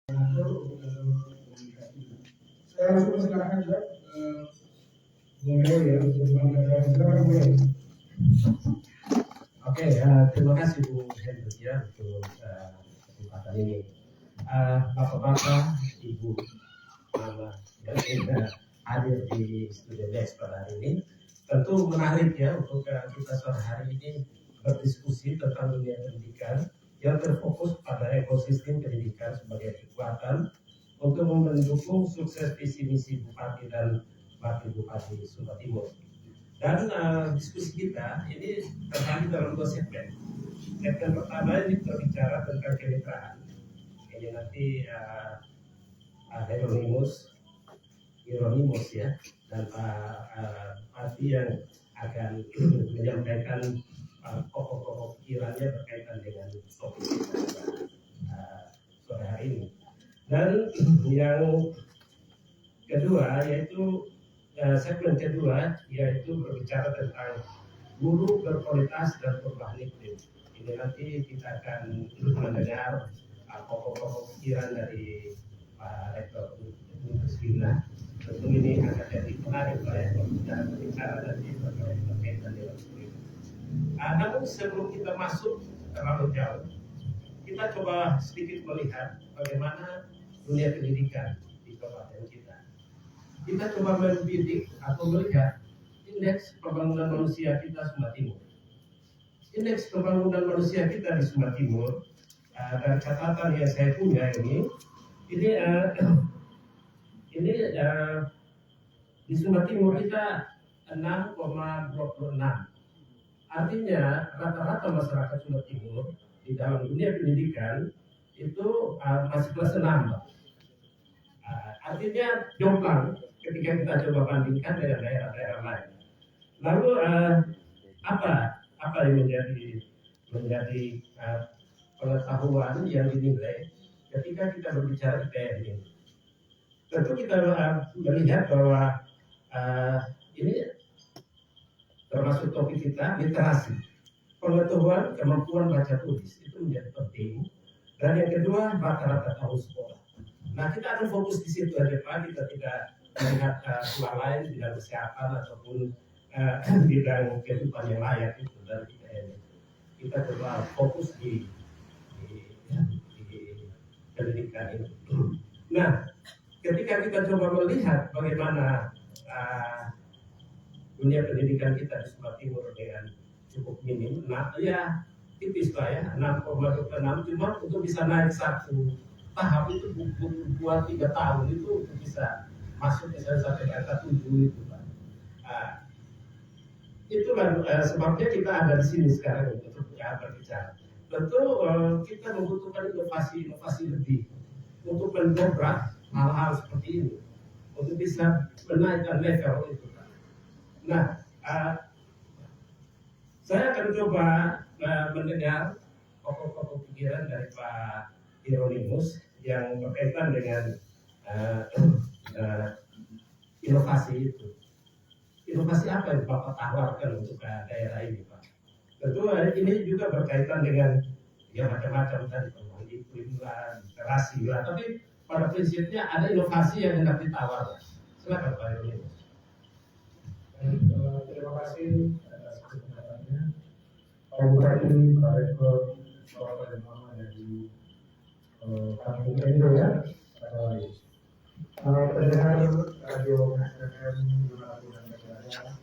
Saya langsung persilakan juga Bung Leo ya untuk menyampaikan. Silakan Bung Leo. Oke, terima kasih Bu Hendrik ya untuk kesempatan ini. Bapak-bapak, Ibu, Mama, dan juga hadir di studio Desk pada hari ini. Tentu menarik ya untuk kita sore hari ini berdiskusi tentang dunia pendidikan yang terfokus pada ekosistem pendidikan sebagai kekuatan untuk mendukung sukses visi misi Bupati dan Wakil Bupati Sumba Timur. Dan diskusi kita ini terbagi dalam dua segmen. Segmen pertama ini berbicara tentang kemitraan. Ini nanti Hieronymus ya, dan Pak Ati yang akan menyampaikan pokok-pokok pikirannya berkaitan dengan topik kita sore hari ini. Dan yang kedua yaitu segmen kedua yaitu berbicara tentang guru berkualitas dan perubahan iklim. Ini nanti kita akan mendengar pokok-pokok pikiran dari Pak Rektor Universitas Bina. Tentu ini akan jadi menarik ya berbicara nanti berkaitan dengan itu. Namun sebelum kita masuk terlalu jauh, kita coba sedikit melihat bagaimana dunia pendidikan di kabupaten kita. Kita coba membidik atau melihat indeks pembangunan manusia kita Sumba Timur. Indeks pembangunan manusia kita di Sumba Timur dari catatan yang saya punya ini di Sumba Timur kita 6,26. Artinya rata-rata masyarakat Sumba Timur di dalam dunia pendidikan itu masih kelas 6. Artinya jomplang ketika kita coba bandingkan dengan daerah-daerah lain. Lalu apa yang menjadi pengetahuan yang dinilai ketika kita berbicara di daerah ini? Tentu kita melihat bahwa ini termasuk topik kita literasi, pengetahuan, kemampuan baca tulis itu menjadi penting. Dan yang kedua rata-rata tahu sekolah. Nah kita akan fokus di situ aja Pak, kita tidak melihat hal lain, bidang kesehatan ataupun bidang kehidupan yang layak itu dari kita ini. Kita coba fokus di pendidikan ini. Nah, ketika kita coba melihat bagaimana dunia pendidikan kita di Sumba Timur dengan cukup minim, nah ya tipis lah ya 6,26, cuma untuk bisa naik satu tahap itu buat 3 tahun itu untuk bisa masuk misalnya sampai ke angka 7 itu Pak. Itulah sebabnya kita ada di sini sekarang untuk berbicara. Tentu kita membutuhkan inovasi lebih untuk mendobrak hal-hal seperti ini, untuk bisa menaikkan level itu. Nah, saya akan coba mendengar pokok-pokok pikiran dari Pak Hieronymus yang berkaitan dengan inovasi itu. Inovasi apa yang Bapak tawarkan untuk daerah ini, Pak? Tentu ini juga berkaitan dengan ya macam-macam tadi, perubahan iklim lah, literasi lah, tapi pada prinsipnya ada inovasi yang hendak ditawarkan. Silakan Pak Hieronymus. Terima kasih atas kesempatannya. Pak Bupati, Pak Rektor, Bapak dan Mama dari Kampung Endo ya, pendengar Radio FM dimanapun Anda berada.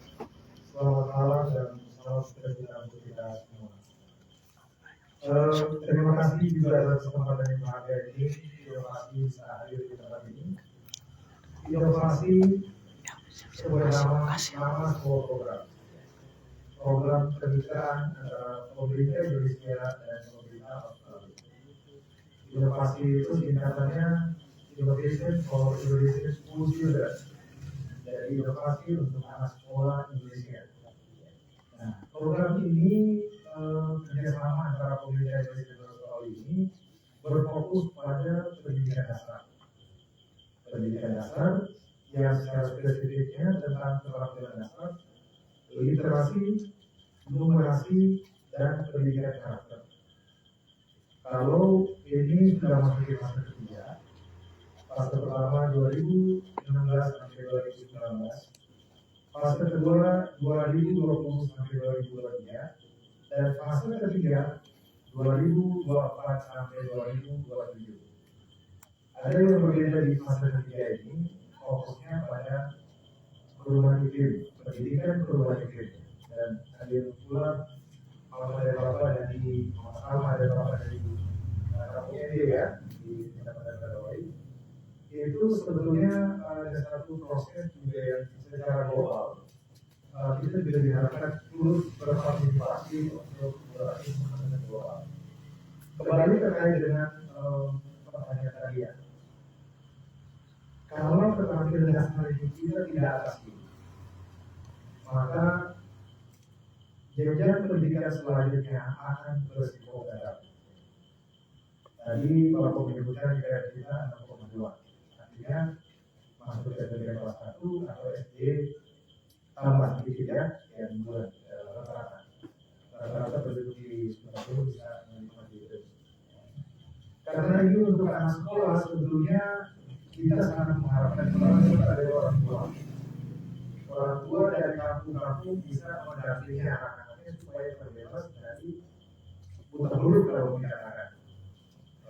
Selamat malam dan selamat sejahtera untuk kita semua. Terima kasih juga atas kesempatan yang berharga ini. Inovasi bisa hadir di tempat ini. Inovasi sebagai nama sebuah program kemitraan antara pemerintah Indonesia dan pemerintah Australia. Inovasi itu singkatannya Innovation for Indonesian School Children, jadi inovasi untuk anak sekolah Indonesia. Nah, program ini kerjasama antara pemerintah Indonesia dan Australia ini berfokus pada pendidikan dasar. Pendidikan dasar yang secara spesifiknya tentang keterampilan dasar, literasi, numerasi, dan pendidikan karakter. Kalau ini sudah masuk ke fase ketiga, Fase pertama 2016 sampai 2019, fase kedua 2020 sampai 2023, dan fase ketiga 2024 sampai 2027. Ada yang berbeda di fase ketiga ini, fokusnya pada perubahan iklim, pendidikan perubahan iklim, dan hadir pula ada Bapak dari Mas ada Bapak dari KPD ya di Kecamatan Kadawai. Itu sebetulnya ada satu proses juga yang secara global kita juga diharapkan terus berpartisipasi untuk perkembangan global. Kembali terkait dengan pertanyaan tadi ya, kalau keterampilan dasar itu kita tidak atasi, maka jenjang pendidikan selanjutnya akan berisiko gagal. Tadi Bapak menyebutkan IPK kita 6,2, artinya masuk ke kelas 1 atau SD tambah sedikit ya, yang bulan rata-rata penduduk di 90 bisa menikmati itu. Karena itu untuk anak sekolah sebetulnya kita sangat mengharapkan ada orang tua dari kampung-kampung bisa mendampingi anak-anaknya supaya terbebas dari buta huruf kalau dikatakan.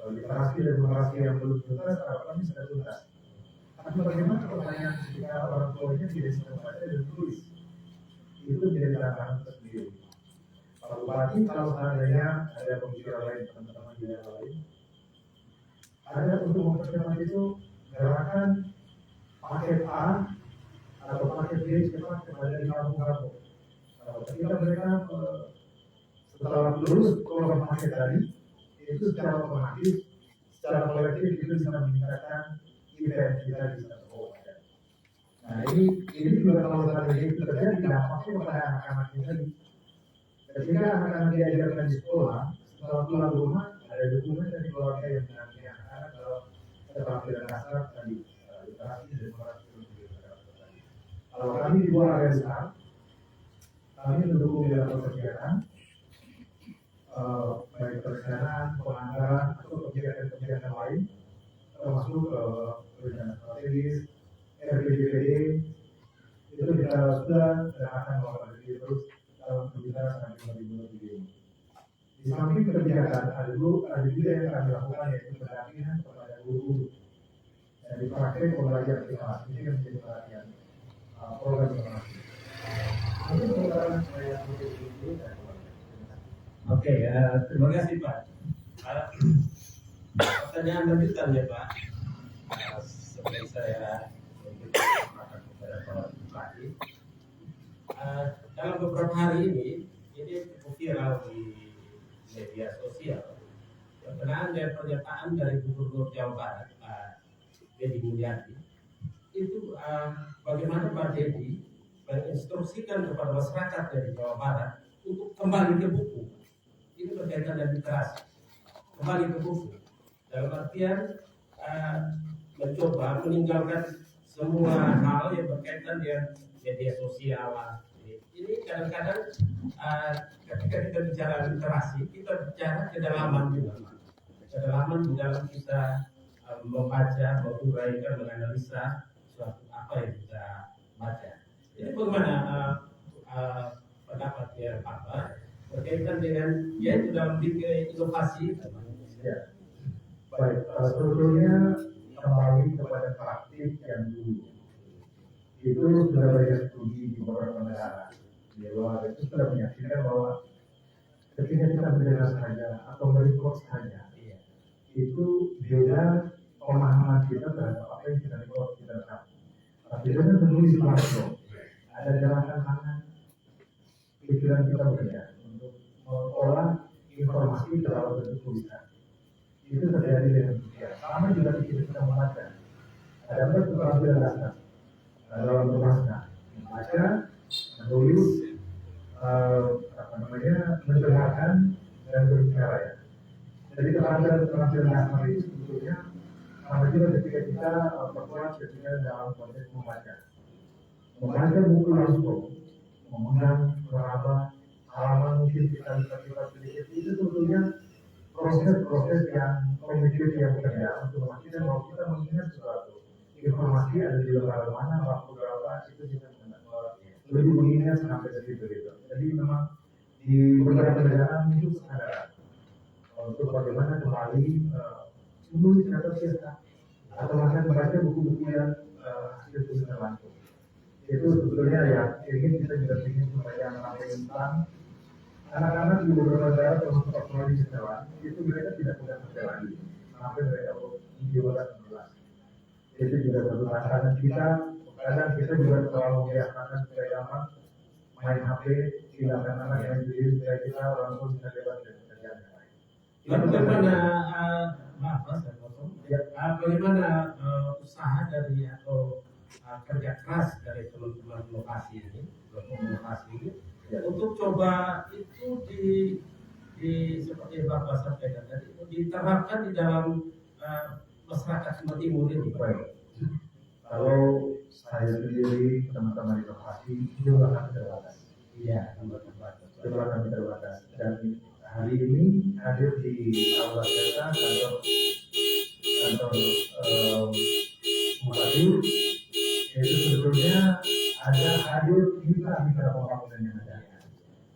Literasi dan numerasi yang belum tuntas, harapan bisa tuntas. Tapi bagaimana pertanyaan ketika orang tuanya tidak bisa membaca dan tulis? Itu menjadi tantangan tersendiri. Pak Bupati kalau seandainya ada pemikiran lain, teman-teman di daerah lain, ada untuk mempercepat itu gerakan paket A atau paket B cepat kepada di kampung-kampung. Ketika mereka setelah lulus program paket tadi, itu secara otomatis, secara kolektif itu bisa meningkatkan event kita di sekolah. Nah ini juga kalau seandainya itu terjadi dampaknya kepada anak-anak kita. Ketika anak-anak diajarkan di sekolah, setelah pulang rumah ada dukungan dari keluarga yang mendampingi anak-anak kalau keterampilan dasar tadi literasi dan numerasi. Kalau kami di luar area besar, kami mendukung dalam kegiatan baik perencanaan, penganggaran atau kegiatan-kegiatan lain, termasuk rencana strategis, RPJPD, itu kita sudah dan akan melakukan terus dalam kebijakan sampai 2020 ini. Di samping kebijakan ada juga yang kami lakukan yaitu pendampingan kepada guru-guru dari praktek pembelajaran kelas. Ini yang menjadi perhatian program informasi. Mungkin pengetahuan saya guru dan Oke, terima kasih Pak. Pertanyaan lanjutan ya Pak. Seperti saya kepada Pak Bupati. Dalam beberapa hari ini cukup viral di media sosial berkenaan dengan pernyataan dari Gubernur Jawa Barat Pak Deddy Mulyadi. Itu bagaimana Pak Deddy menginstruksikan kepada masyarakat dari Jawa Barat untuk kembali ke buku. Ini berkaitan dengan literasi, kembali ke buku. Dalam artian mencoba meninggalkan semua hal yang berkaitan dengan media sosial. Ini kadang-kadang ketika kita bicara literasi, kita bicara kedalaman juga. Kedalaman di dalam kita membaca, menguraikan, menganalisa suatu apa yang kita baca. Jadi bagaimana pendapat yang apa berkaitan dengan yaitu dalam bidang inovasi? Ya, baik. Sebetulnya kembali kepada praktik yang dulu itu sudah banyak studi di beberapa negara di luar itu sudah menyaksikan bahwa ketika kita mendengar saja atau mereport saja itu beda pemahaman kita terhadap apa yang kita report kita tahu. Tapi dengan menulis langsung ada gerakan tangan pikiran kita bekerja untuk mengolah informasi dalam bentuk tulisan. Itu terjadi dengan demikian. Sama juga ketika kita membaca. Ada keterampilan dasar dalam berbaca, membaca, menulis, mendengarkan dan berbicara ya. Jadi keterampilan dasar itu sebetulnya sama juga ketika kita perkuat ketika dalam konteks membaca. Membaca buku langsung, mengundang meraba halaman mungkin kita sedikit itu sebetulnya proses-proses yang kognitif yang bekerja untuk memastikan bahwa kita mengingat sesuatu. Informasi ada di lembaga mana, waktu berapa, itu kita lebih mengingat sampai ke situ gitu. Jadi memang di beberapa negara itu kesadaran untuk bagaimana kembali menulis atau cetak atau bahkan membaca buku-buku yang hasil tulisan langsung. Itu sebetulnya yang ingin kita juga ingin supaya anak-anak Islam, anak-anak di beberapa negara termasuk Australia di Jawa itu mereka tidak punya HP lagi sampai mereka di 12-16. Itu juga satu tantangan kita. Kadang kita juga terlalu membiasakan supaya anak main HP, silakan anak yang sendiri supaya kita orang pun bisa bebas dari pekerjaan yang lain. Lalu bagaimana bagaimana usaha dari atau kerja keras dari teman-teman lokasi ini, untuk coba itu di seperti Bapak sampaikan tadi diterapkan di dalam masyarakat Sumba Timur ini. Kalau saya sendiri teman-teman di lokasi jumlah kami terbatas. Iya, Jumlah kami terbatas dan hari ini hadir di aula desa kantor Bupati itu sebetulnya ada hadir mitra pembangunan yang ada.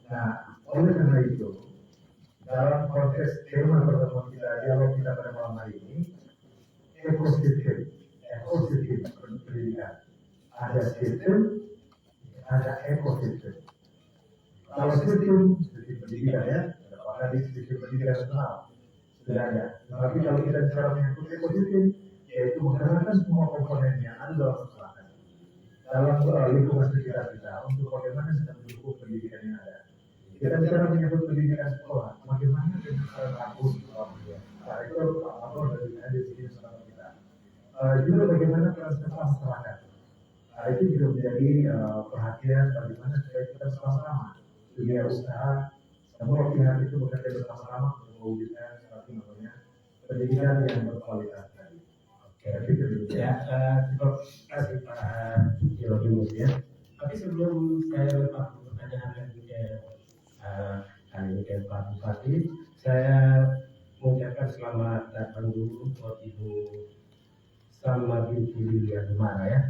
Nah, oleh karena itu dalam konteks tema pertemuan kita dialog kita pada malam hari ini ekosistem pendidikan ada sistem ada ekosistem. Kalau sistem pendidikan ya ada di sistem pendidikan nasional sudah ada. Tapi kalau kita bicara menyangkut ekosistem yaitu menggunakan semua komponennya ada dalam masyarakat dalam lingkungan sekitar kita untuk bagaimana kita mendukung pendidikan yang ada. Kita bicara menyangkut pendidikan sekolah, bagaimana dengan kampus, nah itu apa dari ada di sini sama kita. Juga bagaimana peran serta masyarakat. Nah, itu juga menjadi perhatian bagaimana supaya kita bersama-sama dunia usaha semua pihak itu bekerja bersama-sama untuk mewujudkan satu namanya pendidikan yang berkualitas tadi. Oke, ya, terima kasih Pak Jeronimus ya. Tapi sebelum saya lepas pertanyaan lagi ke Pak Bupati, saya mengucapkan selamat datang dulu buat Ibu Salma binti Lilian Mara ya.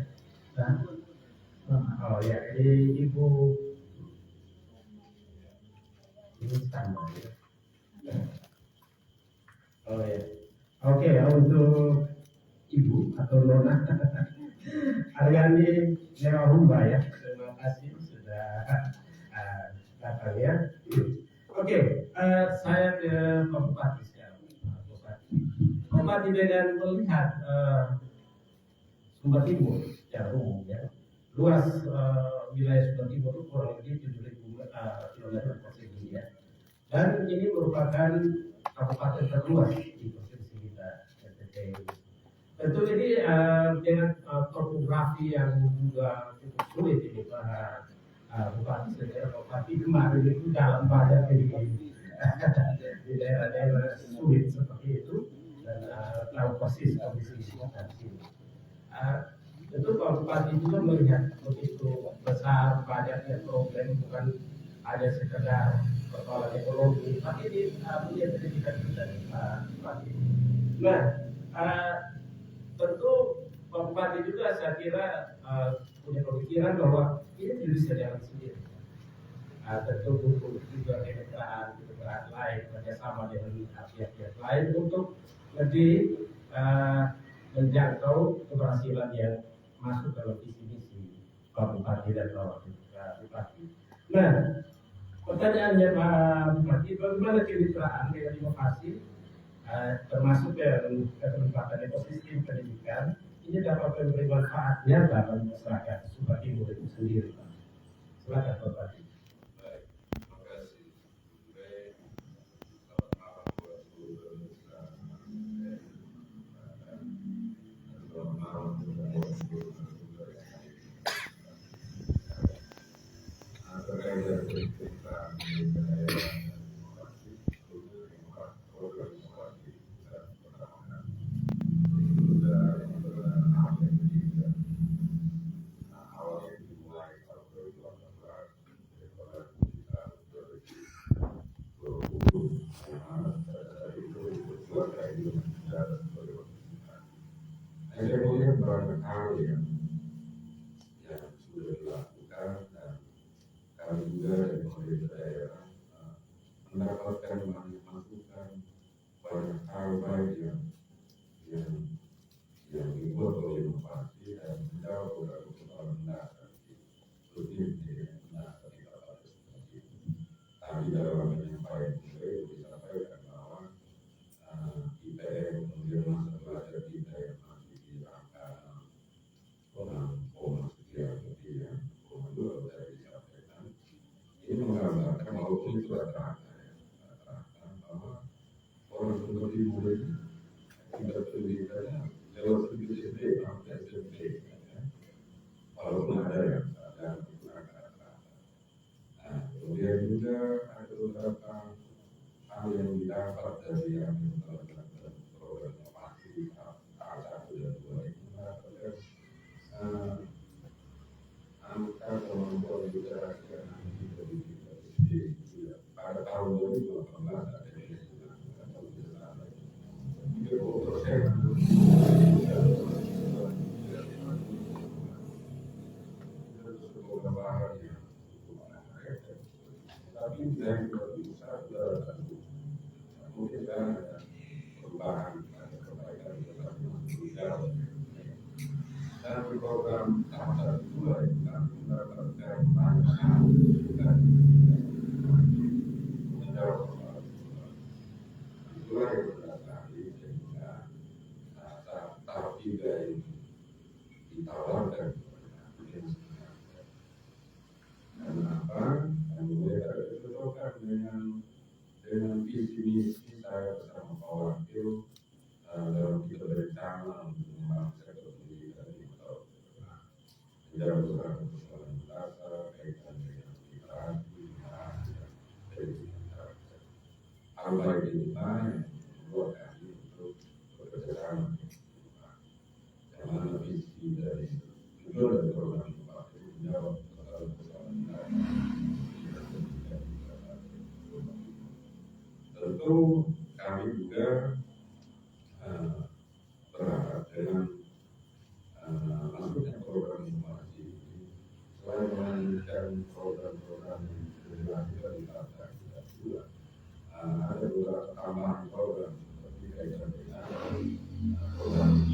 Oh ya, ini Ibu ini sama ya. Oh ya, oke ya, untuk Ibu atau Nona Aryani Lewahumba ya, terima kasih sudah datang ya. Oke, saya ke Pak Bupati sekarang. Pak Bupati dengan melihat Sumba Timur secara umum ya, luas wilayah Sumba Timur itu kurang lebih 7.000 km persegi ya, dan ini merupakan kabupaten terluas di provinsi kita NTT. Tentu ini dengan topografi yang juga cukup sulit ini Pak Bupati, saudara Bupati kemarin itu dalam banyak di daerah-daerah sulit seperti itu dan tahu persis kondisi sekitar sini. Tentu Pak Bupati juga melihat begitu besar banyaknya problem, bukan hanya sekedar persoalan ekonomi, tapi ini punya pendidikan kita Pak Bupati. Nah, tentu Pak Bupati juga saya kira punya pemikiran bahwa ini tidak bisa jalan sendiri. Tentu butuh juga kemitraan lain, kerjasama dengan pihak-pihak lain untuk lebih menjangkau keberhasilan yang masuk dalam visi misi Pak Bupati dan Pak Bupati. Nah, pertanyaannya Pak Bupati, bagaimana kemitraan dengan inovasi termasuk penempatan ekosistem pendidikan ini dapat memberi manfaatnya bagi masyarakat Sumba Timur itu sendiri, Pak. Silakan Pak Bupati. Terima kasih. Selamat malam buat seluruh pemirsa. Selamat malam buat seluruh pemirsa. Terkait dengan kita Saya melihat banyak hal yang sudah dilakukan dan kami juga dari pemerintah daerah mendapatkan banyak masukan, banyak hal baik yang yang dibuat oleh inovasi dan menjawab beberapa persoalan mendasar rutin mendasar di kota seperti itu. Tapi dalam penyampaian beliau disampaikan bahwa IPM kemudian masa belajar kita yang masih di angka 6,sekian, 6,2 tadi disampaikan. Ini menggambarkan walaupun itu rata-rata bahwa orang seperti muda ini tidak pendidikannya lewat SMP sampai SMP, walaupun ada yang sadar itu rata-rata. Nah, kemudian juga ada beberapa hal yang didapat dari yang melakukan program inovasi A1 dan 2 ini mendapatkan angka kemampuan literasi dan pada tahun 2018 ada yang 30%. Tapi saya juga bisa mungkin ada perubahan, ada perbaikan dan program tahap 2 yang mendapatkan banyak dan menjawab itulah yang tadi sehingga tahap 3 ini ditawarkan kenapa? Kemudian ada kecocokan dengan visi misi saya bersama Pak Wakil dalam kita berencana untuk membangun sektor pendidikan di Kota menjawab beberapa persoalan mendasar kaitan dengan literasi, generasi, dan pendidikan karakter. Hal baik ini yang membuat kami untuk bekerjasama yang mana visi dari tujuan dari program inovasi menjawab persoalan-persoalan mendasar. Tentu kami juga berharap dengan masuknya program inovasi ini selain melanjutkan program-program yang sudah dilakukan di tahap kita juga ada beberapa tambahan program seperti kaitan dengan program C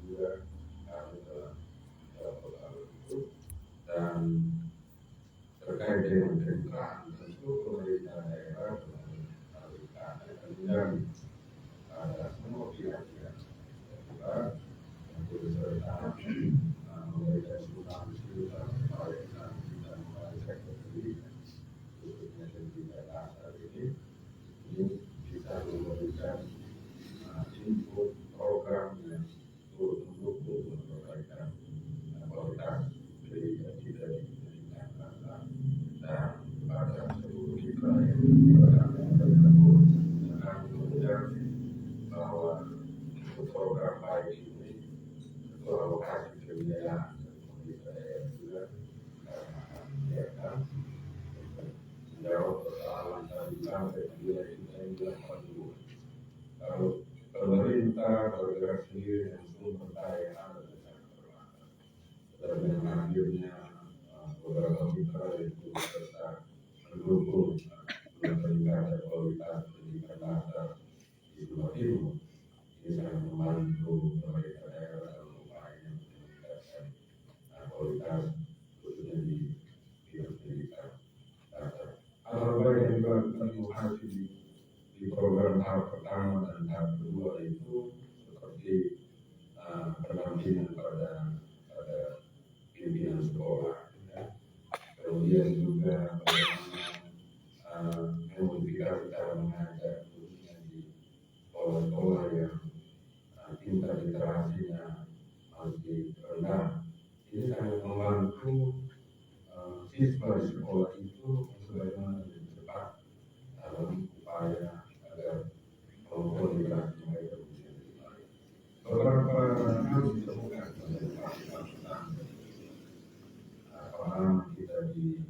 juga kami telah program itu dan terkait dengan kemitraan tentu pemerintah daerah dan ada semua pihak-pihak untuk beserta memberikan substansi dan sektor pendidikan khususnya pendidikan dasar ini bisa memberikan input program yang turut mendukung perbaikan kualitas pendidikan kita di pendidikan dasar dan pada seluruh mitra yang berada tersebut dengan menunjukkan bahwa program baik ini itu alokasi kebiayaan seperti saya juga menyediakan menjawab persoalan tadi sampai bila kita yang dilakukan. Kalau pemerintah bergerak sendiri dengan sumber daya yang ada di terbatas dan dengan hadirnya beberapa mitra itu serta mendukung peningkatan kualitas pendidikan dasar di Jawa Timur. Ini sangat membantu pemerintah daerah dalam upaya meningkatkan kualitas khususnya di bidang pendidikan dasar. Hal baik yang dilakukan inovasi di program tahap pertama dan tahap kedua itu seperti pendampingan pada pimpinan sekolah, kemudian juga bagaimana memodifikasi cara mengajar khususnya di sekolah-sekolah yang tingkat literasinya masih rendah. Ini sangat membantu siswa di sekolah itu bagaimana lebih cepat dalam upaya agar kemampuan literasi mereka bisa lebih baik. Beberapa hal ditemukan oleh pengalaman kita di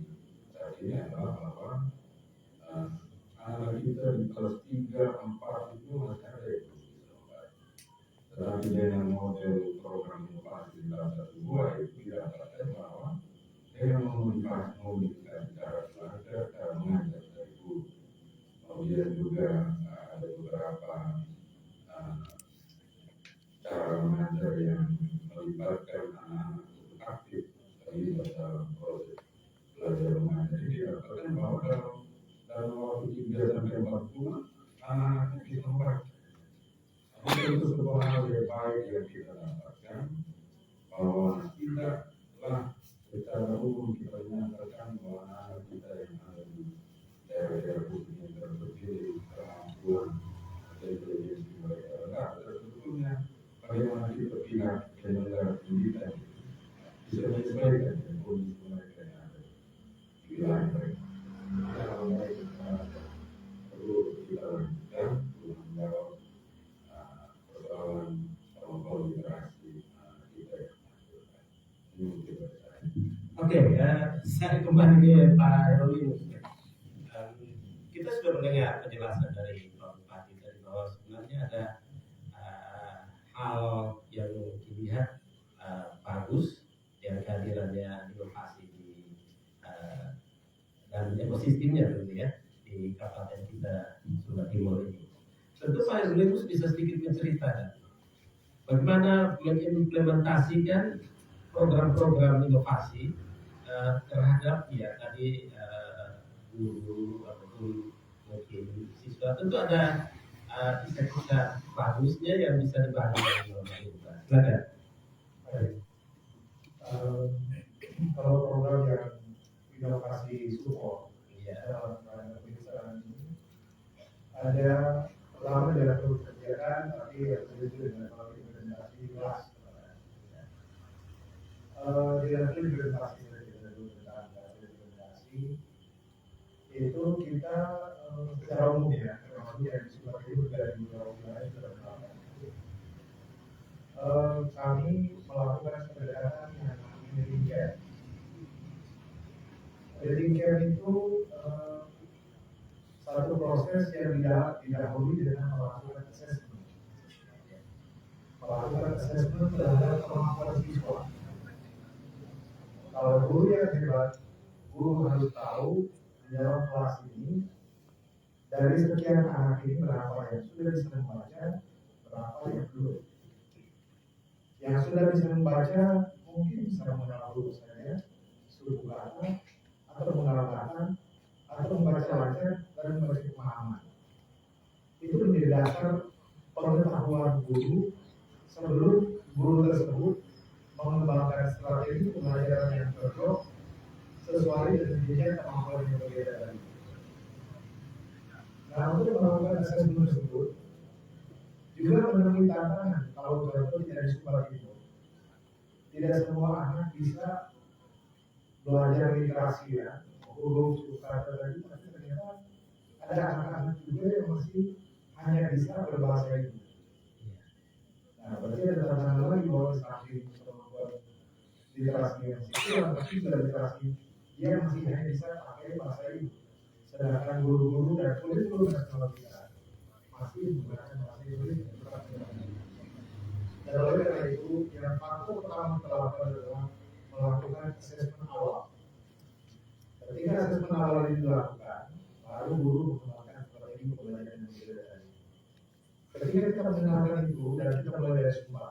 saat ini adalah bahwa anak kita di kelas 3, 4 itu masih ada yang belum bisa membaca. Tetapi dengan model program inovasi dalam satu buah itu didapatkan bahwa dengan memodifikasi cara belajar, cara mengajar dari guru. Kemudian juga ada beberapa cara mengajar yang melibatkan anak-anak untuk aktif terlibat dalam proses belajar mengajar. Jadi didapatkan bahwa dalam waktu 3 sampai 4 bulan anak-anak bisa membaca. Itu sebuah hal yang baik yang kita dapatkan, bahwa tidaklah secara umum kita menyatakan bahwa anak kita yang ada di daerah-daerah khusus yang terpilih kemampuan dan intelijensi mereka rendah. Sebetulnya bagaimana kita pihak penyelenggara pendidikan bisa menyesuaikan dengan kondisi mereka yang ada di wilayah mereka. Kalau mereka perlu kita lakukan untuk menjawab persoalan literasi kita yang Oke, saya kembali ke Pak Herolin. Kita sudah mendengar penjelasan dari Pak Bupati tadi bahwa sebenarnya ada hal yang dilihat bagus yang kehadirannya inovasi di dan ekosistemnya gitu ya di kabupaten kita Sumba Timur ini. Tentu Pak Herolin bisa sedikit menceritakan bagaimana mengimplementasikan program-program inovasi terhadap ya tadi guru ataupun mungkin siswa. Tentu ada kisah-kisah bagusnya yang bisa dibagi dengan kita. Silakan. Kalau program yang inovasi support Iya. dalam pembicaraan ini ada pertama adalah terus kerjakan tapi yang kedua dengan implementasi kelas. Dengan implementasi itu kita secara umum ya, termasuk yang seperti itu dari beberapa wilayah sudah melakukan. Kami melakukan pendekatan yang namanya reading care. Reading care itu satu proses yang didahului dengan melakukan assessment. Melakukan assessment terhadap kemampuan siswa. Kalau guru yang hebat, guru harus tahu di dalam kelas ini dari sekian anak ini berapa yang sudah bisa membaca, berapa yang belum. Yang sudah bisa membaca mungkin bisa mengenal huruf saja, suku kata, atau mengenal kata, atau membaca lancar dan membaca pemahaman. Itu menjadi dasar pengetahuan guru sebelum guru tersebut mengembangkan strategi pembelajaran yang cocok sesuai dengan jenis kemampuan yang berbeda tadi. Nah, untuk melakukan assessment tersebut juga menemui tantangan kalau contoh tidak di Sumba Timur. Tidak semua anak bisa belajar literasi ya, huruf, suku kata tadi, tapi ternyata ada anak-anak juga yang masih hanya bisa berbahasa Inggris. Nah, berarti ada tantangan lagi bahwa samping kemampuan literasi yang masih kurang, tapi juga literasi dia masih hanya bisa pakai bahasa Inggris. Sedangkan guru-guru dan kurikulum nasional kita masih menggunakan bahasa Inggris. Dan oleh karena itu, yang faktor pertama kita lakukan adalah melakukan assessment awal. Ketika assessment awal ini dilakukan, baru guru menggunakan strategi pembelajaran yang berbeda tadi. Ketika kita mendengarkan itu dan kita mulai dari Sumba,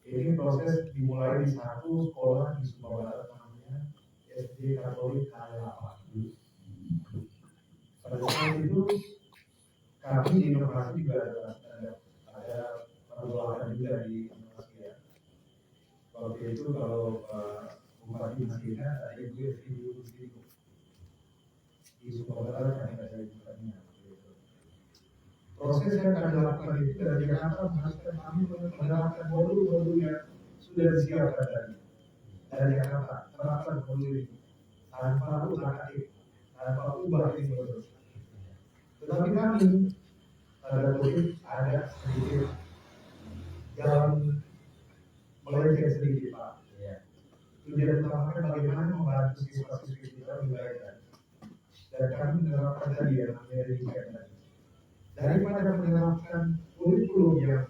ini proses dimulai di satu sekolah di Sumba Barat namanya SD Katolik K8. Pada saat itu kami di inovasi juga ada perbuatan juga di inovasi ya. Waktu itu kalau Bupati masih ingat ada video di Sumba Barat kami ada inovasinya. Proses yang kami lakukan itu dari Jakarta menghasilkan kami menerapkan modul-modul yang sudah disiapkan tadi dari Jakarta, terapkan modul ini tanpa utak-atik, tanpa ubah ini modul. Tetapi kami ada sedikit jalan melenceng sedikit Pak. Tujuan utamanya bagaimana membantu siswa-siswi kita membayar. Dan kami menerapkan tadi yang namanya reading care tadi. Daripada menerapkan kurikulum yang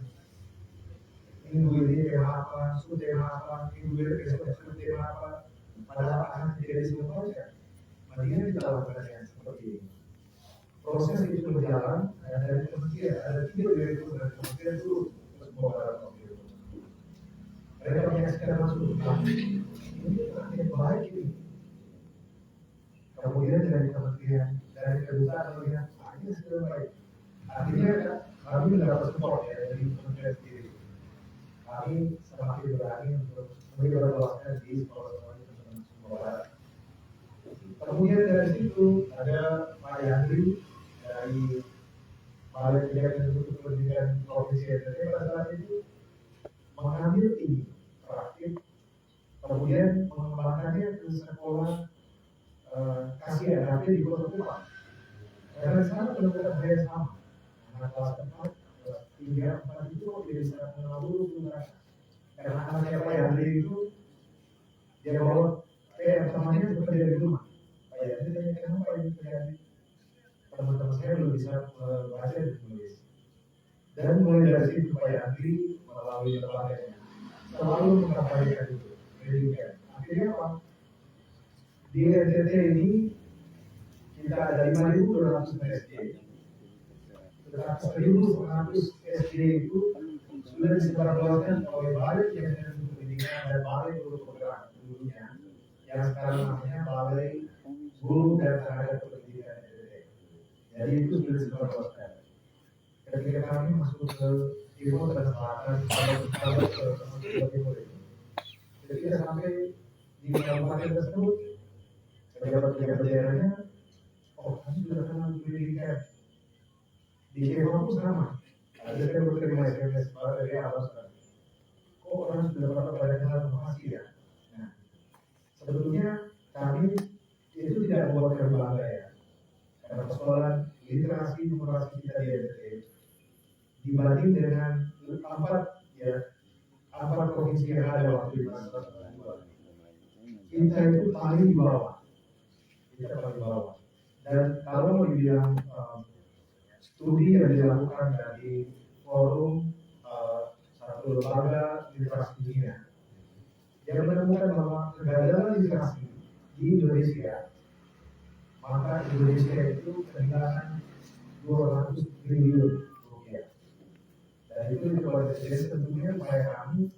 minggu ini tema apa, sub tema apa, minggu ini besok sub tema apa, padahal akan tidak disesuaikan. Mendingan kita lakukan yang seperti ini. Proses itu berjalan, dari kementerian, ada 3 direktur dari kementerian dulu untuk membawa komputer. Mereka menyaksikan langsung, ini yang baik ini. Kemudian dari kementerian, dari kedutaan melihat, ini sudah baik. Akhirnya kami mendapat support ya dari kementerian sendiri. Kami semakin berani untuk menyebarluaskan di sekolah-sekolah teman-teman Sumbawa Barat. Kemudian dari situ ada Pak Yandri dari Balai Pendidikan untuk Pendidikan Provinsi NTT pada saat itu mengambil ini praktik, kemudian mengembangkannya ke sekolah kasihan tapi di Kota Kupang. Karena sana benar-benar saya sama. Anak kelas 4, kelas 3, 4 itu kok tidak bisa mengalami mereka. Karena anaknya Pak Yandri itu dia bawa temannya seperti dari rumah. Pak Yandri tanya kenapa ini terjadi? Teman-teman saya belum bisa membaca dan menulis. Dan mulai dari situ Pak Yandri melalui lembaganya selalu mengkampanyekan itu, pendidikan. Akhirnya apa? Di NTT ini kita ada 5.200 SD. Tetapi 1.100 SD itu sudah disebarluaskan oleh Balai Pendidikan Pendidikan dan Balai Guru Penggerak dulunya, yang sekarang namanya Balai Guru dan Tenaga Pendidikan NTT. Jadi itu sudah disebarluaskan. Ketika kami masuk ke timur dan selatan, kalau ke timur itu, ketika sampai di kabupaten tersebut, pejabat-pejabat daerahnya, oh kami sudah kenal pendidikan. Di Kepala pun sama. Ada saya berterima SMS dari atas. Kok orang sudah pada kenal informasi ya? Nah, sebetulnya kami itu tidak membuat kami bangga ya. Karena persoalan literasi numerasi kita di NTT dibanding dengan 4 provinsi yang ada waktu itu, kita itu paling di bawah. Kita paling bawah. Dan kalau mau dibilang studi yang dilakukan dari forum satu lembaga literasi dunia yang menemukan bahwa kegagalan literasi di Indonesia, maka Indonesia itu kehilangan 200 triliun rupiah. Dan itu jadi tentunya upaya kami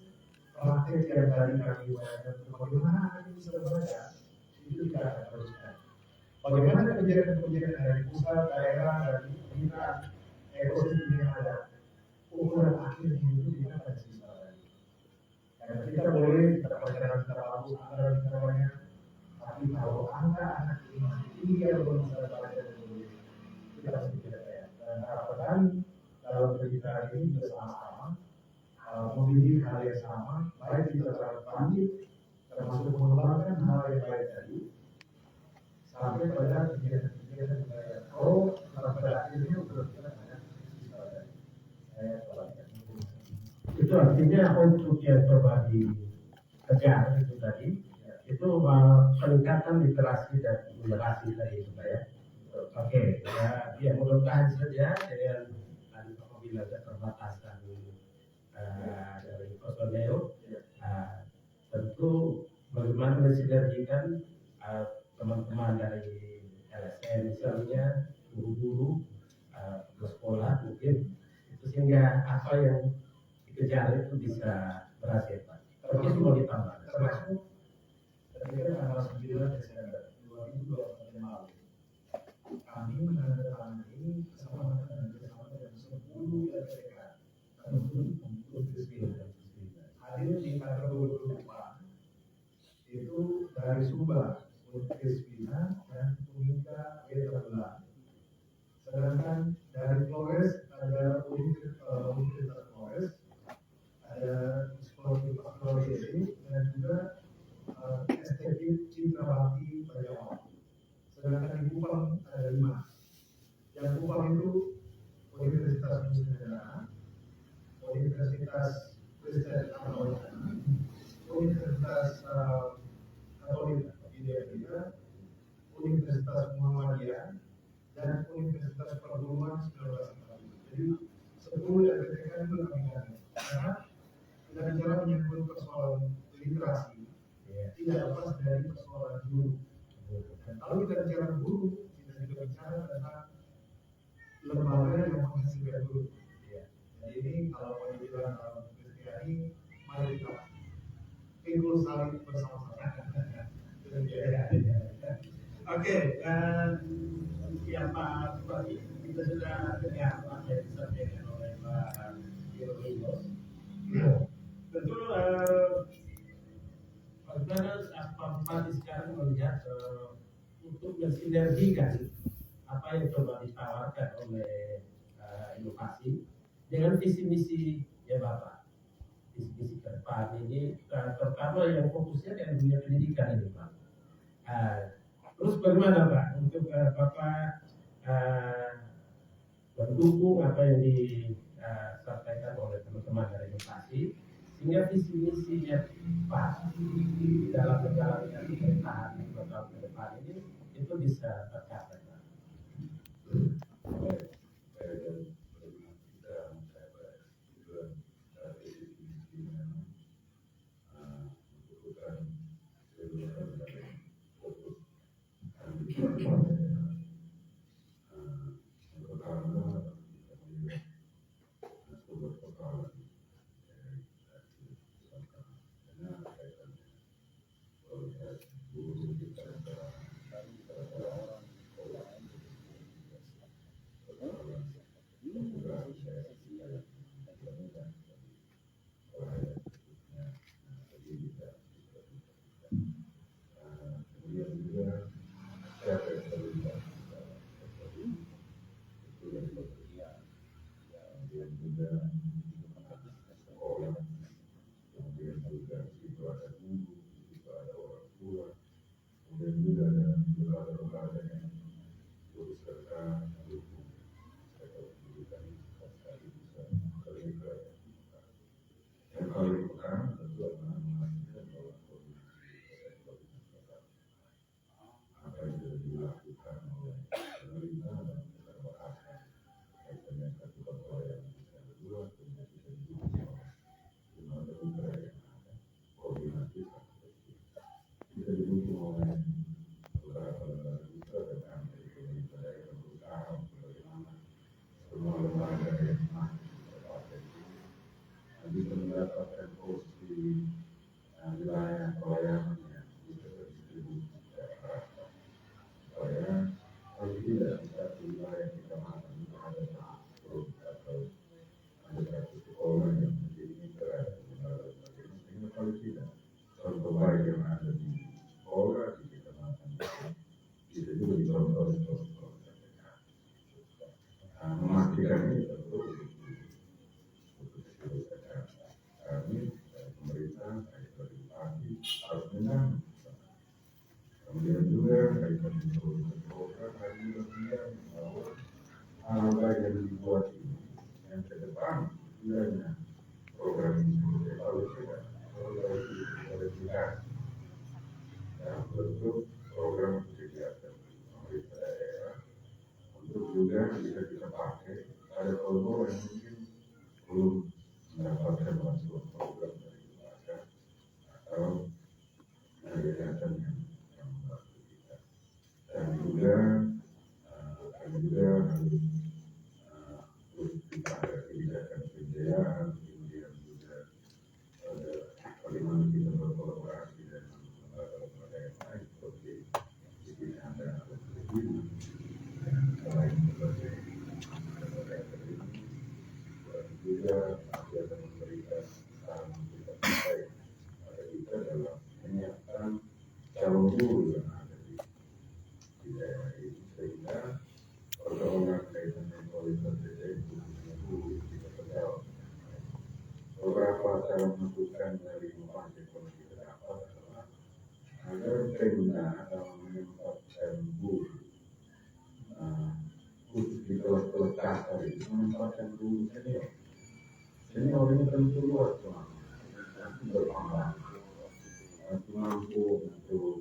praktek yang tadi kami upayakan bagaimana anak bisa berbeda itu kita akan teruskan. Bagaimana kebijakan-kebijakan dari pusat, daerah, dari pemerintah, ekosistem yang ada, ukuran akhirnya itu kita akan bisa. Karena kita boleh kita pacaran secara bagus, anggaran secara banyak, tapi kalau angka anak ini masih tinggi atau belum bisa baca dan menulis, kita pasti tidak ya. Dan harapan kami dalam pendidikan ini bersama-sama memilih hal yang sama, baik kita terhadap pandit, termasuk mengembangkan hal yang baik tadi, sampai pada kegiatan-kegiatan budaya. Oh, pada akhirnya kita banyak saya itu artinya untuk yang coba dikejar itu tadi, itu peningkatan literasi dan numerasi tadi itu ya. Oke, ya mudah-mudahan saja dengan apabila keterbatasan dari personel, tentu bagaimana mensinergikan teman-teman dari LSM misalnya, guru-guru ke sekolah mungkin itu sehingga apa yang dikejar itu bisa berhasil Pak. Tapi itu mau ditambah. termasuk ketika tanggal 9 Desember 2020 yang lalu kami menandatangani kesepakatan dengan 10 LPK untuk hadir di kantor gubernur Kupang itu dari Sumba, Krispina dan Unika Weterland. Sedangkan dari Flores ada Universitas Flores, ada Flores dan juga STP Cintrawati Banyuwangi. Sedangkan di Kupang ada 5. Yang Kupang itu Universitas Muslim Negara, Universitas Kristen Katolik, Universitas Katolik Indonesia, Universitas Muhammadiyah, dan Universitas Perguruan 1945. Jadi 10 LPTK itu kami karena menyangkut persoalan literasi tidak lepas dari persoalan guru. Dan kalau kita bicara guru, kita juga bicara tentang lembaga yang menghasilkan guru. Jadi ini kalau mau dibilang dalam Kristiani, mari kita pikul salib bersama-sama. Oke, yang Pak Bupati, kita sudah dengar apa yang disampaikan oleh Pak Yohanes. Tentu bagaimana Pak Bupati sekarang melihat untuk mensinergikan apa yang coba ditawarkan oleh inovasi dengan visi misi ya Bapak, visi misi ke depan ini terutama yang fokusnya dengan dunia pendidikan ini Pak. Terus bagaimana Pak untuk Bapak mendukung apa yang disampaikan oleh teman-teman dari inovasi sehingga visi misinya Pak di dalam menjalankan pemerintahan 2 tahun ke depan ini itu bisa tercapai Pak. mendapatkan kursi wilayah pelayanannya bisa terdistribusi secara rata supaya paling tidak di satu wilayah kecamatan itu ada 100 atau ada 100 sekolah yang menjadi mitra sehingga paling tidak contoh baik yang ada di sekolah di kecamatan bisa juga dicontoh di sekolah terdekat. Memastikan ini tentu kami dari pemerintah, dari bupati harus menang. Kemudian juga kaitan dengan program hari ini bahwa hal baik yang dibuat ini yang ke depan kiranya program ini dievaluasi dan verifikasi dalam bentuk program kegiatan pemerintah daerah untuk juga bisa kita pakai pada kelompok yang mungkin belum mendapatkan bantuan program dari lembaga atau kegiatan yang membantu kita. Dan juga kami juga harus pada kebijakan pembiayaan, kemudian juga bagaimana kita berkolaborasi dengan lembaga-lembaga yang lain seperti pimpinan dan akademi dan selain berbagai lembaga akademi dan juga masih akan memberikan saran kita terbaik pada kita dalam menyiapkan calon guru yang ada di daerah ini sehingga persoalan kaitan dengan kualitas SDM khususnya guru bisa terjawab. Beberapa cara menentukan dari inovasi ekonomi ke depan adalah agar Pemda dalam menempatkan guru khusus di kelas-kelas kasar itu menempatkan guru senior. Senior ini tentu luas berkembang, mampu untuk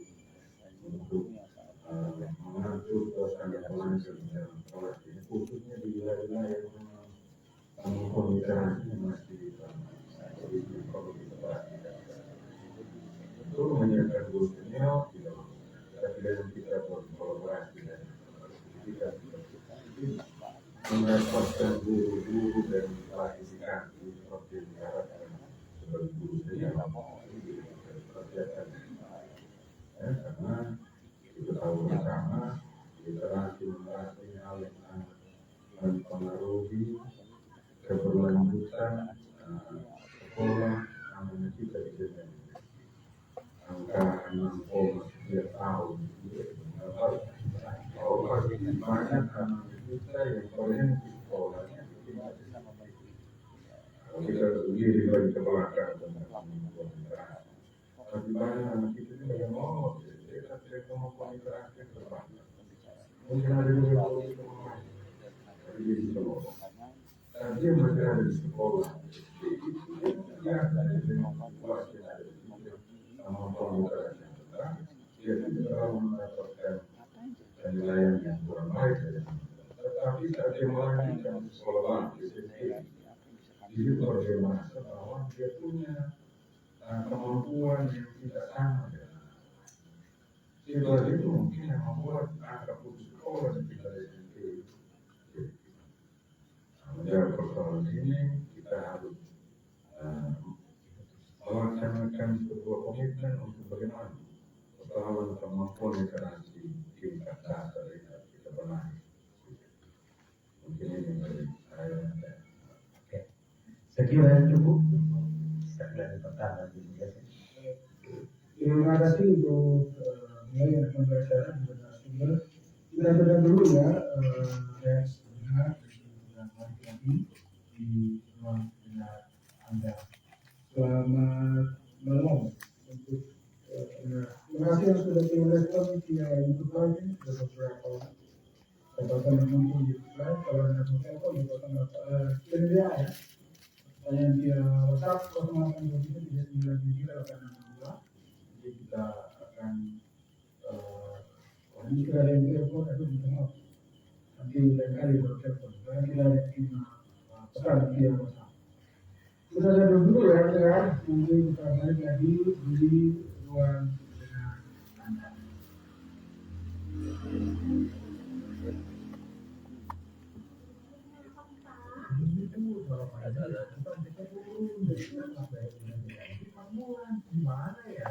mengatur suasana pelajar dalam kelas ini khususnya di wilayah yang memang komunikasi masih kalau kita bahas senior gitu. Tapi dengan kita berkolaborasi dan kita meresponskan guru-guru dan klasifikasi seperti diharapkan sebagai guru senior ya, karena kita tahu bersama literasi hal yang sangat mempengaruhi keberlanjutan sekolah anak kita di Indonesia. Angka 6,3 tahun banyak anak kita yang berhenti sekolahnya. Kita sendiri bagi ke belakang tapi banyak anak kita juga yang mau kita tidak kemampuan interaksi terbanyak. Mungkin ada juga tapi dia bisa ngomong. Tapi dia masih ada di sekolah. Dia dengan kelas yang ada di kemampuan interaksi terbanyak. Dia tidak terlalu mendapatkan penilaian yang kurang baik. Tetapi saat dia melanjutkan sekolah di situ dia merasa bahwa dia punya kemampuan yang tidak sama dengan situasi itu mungkin yang membuat angka putus sekolah kita SMP. Menjawab persoalan ini kita harus melaksanakan sebuah komitmen untuk bagaimana persoalan kemampuan literasi tingkat dasar kita benahi. Mungkin ini dari saya. Saya kira cukup. Segmen pertama ini. Terima kasih untuk mulai dengan pembelajaran di sumber. Kita dengar dulu ya reaksinya dan lagi di ruang dengar Anda. Selamat malam untuk terima kasih yang sudah direspon via YouTube Live ini sudah beberapa kesempatan menonton di YouTube Live. Kalau Anda mau telepon di 08 ya. Pertanyaan via WhatsApp 0823 jadi kita akan ini sudah ada yang telepon atau minta maaf nanti lain kali baru telepon karena kita ada pesan via WhatsApp. Kita ada dulu ya kan nanti kita balik lagi di ruang dengan Anda. Gimana ya?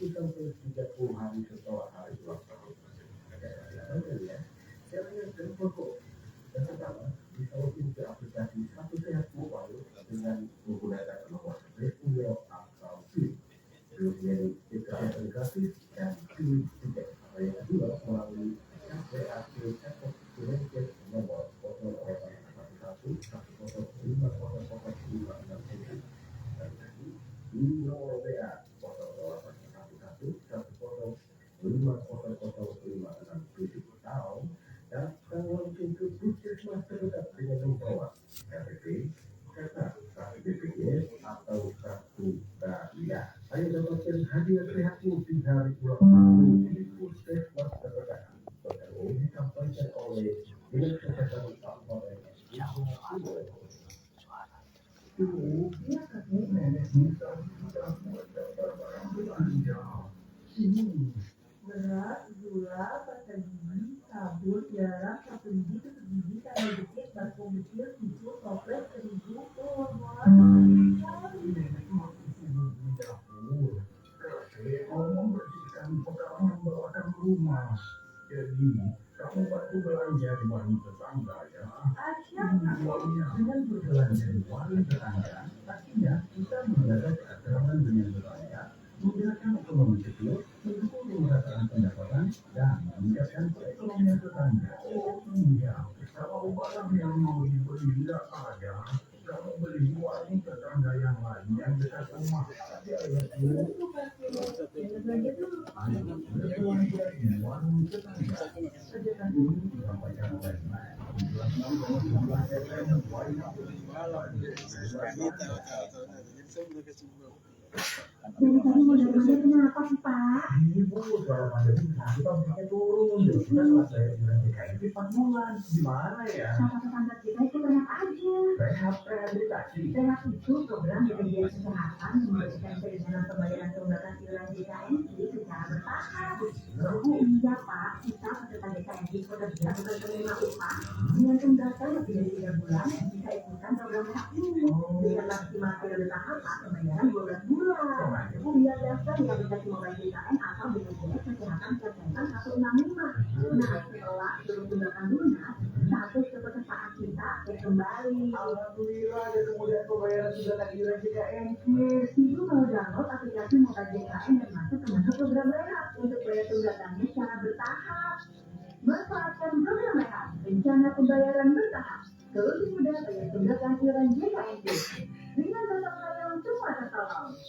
Sampai 30 hari setelah hari ulang tahun. Dan pertama, bisa login ke aplikasi Satu Sehat Mobile dengan menggunakan nomor rekening atau PIN. Kemudian kesehatan gratis dan pilih tiket. Yang kedua, melalui KPAC Catat Connected nomor 08111050050056. Di nomor WA 08111050050056 atau datang langsung ke puskesmas terdekat dengan membawa KTP, kartu BPJS atau kartu Prakerja. Ayo dapatkan hadiah sehatmu di hari ulang tahun di puskesmas terdekat. Bergabung disampaikan oleh Dinas Kesehatan Kabupaten Iya, nenek bisa mendaftar barang belanja. Beras, gula, pasta gigi, kabur dalam satu biji sedikit berkomunikasi itu toples seribu ngomong bersihkan pertama membawakan rumah. Jadi kamu bantu belanja di warung tetangga ya. Dengan berbelanja di warung tetangga, pastinya kita menjaga keakraban dengan tetangga, menggunakan ekonomi kecil, mendukung pemerataan pendapatan, dan meningkatkan perekonomian tetangga. Oh iya, kalau barang yang mau dibeli tidak ada, kamu beli di warung tetangga yang lain yang dekat rumah saja ya. Dari tadi modal-modal kenapa sih Pak? Ini Bu, kalau pandemi kita omsetnya turun, kita setelah bayar iuran JKT 4 bulan, gimana ya? Kata tetangga kita itu banyak aja. Rehab rehabilitasi. Rehab itu program BPJS Kesehatan memberikan keringanan pembayaran tunggakan iuran JKNI secara bertahap. Iya Pak, kita peserta JKNI pekerja bukan penerima upah dengan tunggakan lebih dari 3 bulan bisa ikutan program rehab ini. Dengan maksimal periode tahapan pembayaran 12 bulan. Kemudian daftar rehabilitasi mobile JKN atau BPJS Kesehatan Persentan 165. Nah, setelah seluruh tunggakan lunas, status kepesertaan kita kembali. Alhamdulillah ada kemudahan pembayaran tunggakan iuran JKNI. Ibu mau download aplikasi mobile JKN dan masuk ke menu program rehab untuk bayar tunggakannya secara bertahap. Manfaatkan program rehab, rencana pembayaran bertahap. Solusi mudah bayar tunggakan iuran JKNI. Dengan gotong royong semua tertolong.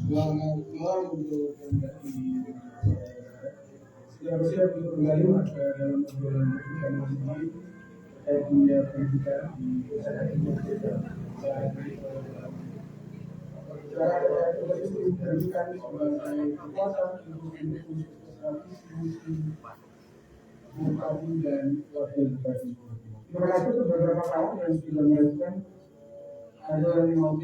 Selamat malam untuk siap-siap untuk kembali dalam obrolan kita masih terkait dunia pendidikan di pendidikan sebagai kekuatan untuk edukasi dan wakil edukasi. Terima kasih untuk beberapa tahun yang sudah melakukan ada yang mau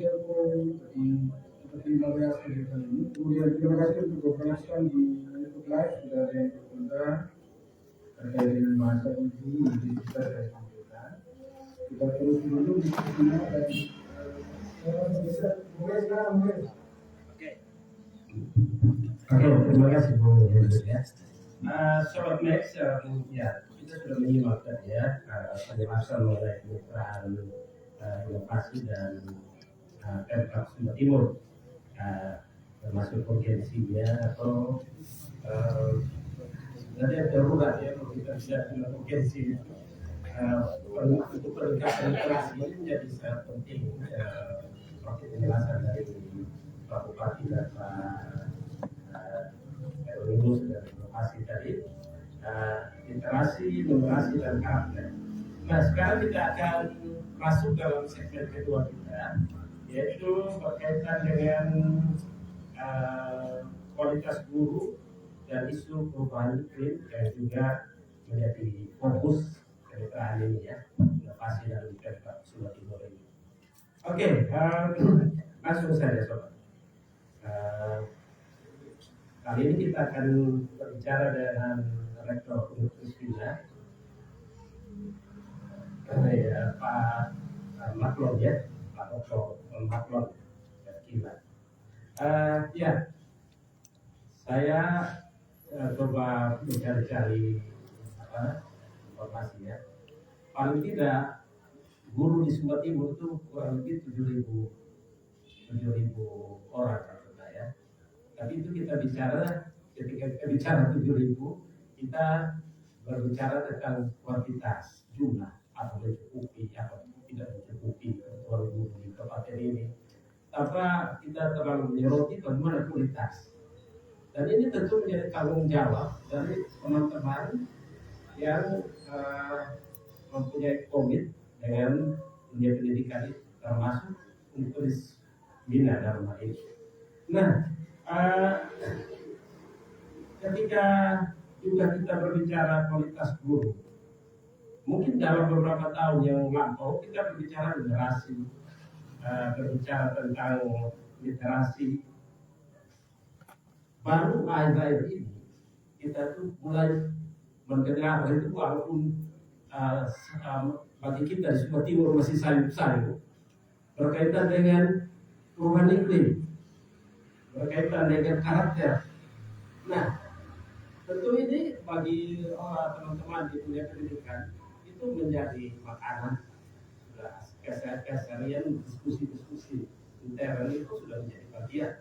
seperti Maria Sediakan ini. Kemudian terima kasih untuk berkoneksikan di YouTube Live sudah ada yang berkomentar terkait dengan bahasa ini yang kita saya sampaikan. Kita terus dulu diskusinya dan mulai sekarang mungkin. Oke, terima kasih Bu ya. Sobat Max, ya kita sudah menyimak tadi ya penjelasan mengenai kemitraan inovasi dan Pemkab Sumba Timur, termasuk urgensinya atau ada darurat ya kalau kita bisa bilang urgensi untuk peningkatan literasi ini menjadi sangat penting. Seperti penjelasan dari Pak Bupati dan Pak Erwinus dan inovasi tadi, literasi, numerasi dan karakter. Nah sekarang kita akan masuk dalam segmen kedua kita, yaitu berkaitan dengan kualitas guru dan isu perubahan iklim yang juga menjadi fokus kemitraan ini ya, inovasi dalam Pemkab Sumba Timur ini. Oke, langsung saja sobat. Kali ini kita akan berbicara dengan Rektor Universitas Bina, Pak Maklon ya, Pak Dr. Maklon Kila. Ya, saya coba mencari-cari informasinya. Paling tidak guru di Sumba Timur itu kurang lebih 7.000 orang maksudnya ya. Tapi itu kita bicara, ketika kita bicara 7.000, kita berbicara tentang kuantitas, jumlah, apa mencukupi, apa tidak mencukupi kebutuhan guru di kabupaten ini. Tanpa kita terlalu menyoroti bagaimana kualitas. Dan ini tentu menjadi tanggung jawab dari teman-teman yang mempunyai komit dengan dunia pendidikan itu, termasuk Universitas Bina dalam hal ini. Nah, ketika juga kita berbicara kualitas guru, mungkin dalam beberapa tahun yang lampau kita berbicara generasi, berbicara tentang literasi. Baru akhir-akhir ini kita tuh mulai mendengar itu, walaupun bagi kita di Sumba Timur masih sayup-sayup, berkaitan dengan perubahan iklim, berkaitan dengan karakter. Nah, tentu ini bagi teman-teman di dunia pendidikan itu menjadi makanan, keseharian diskusi-diskusi intern itu sudah menjadi bagian.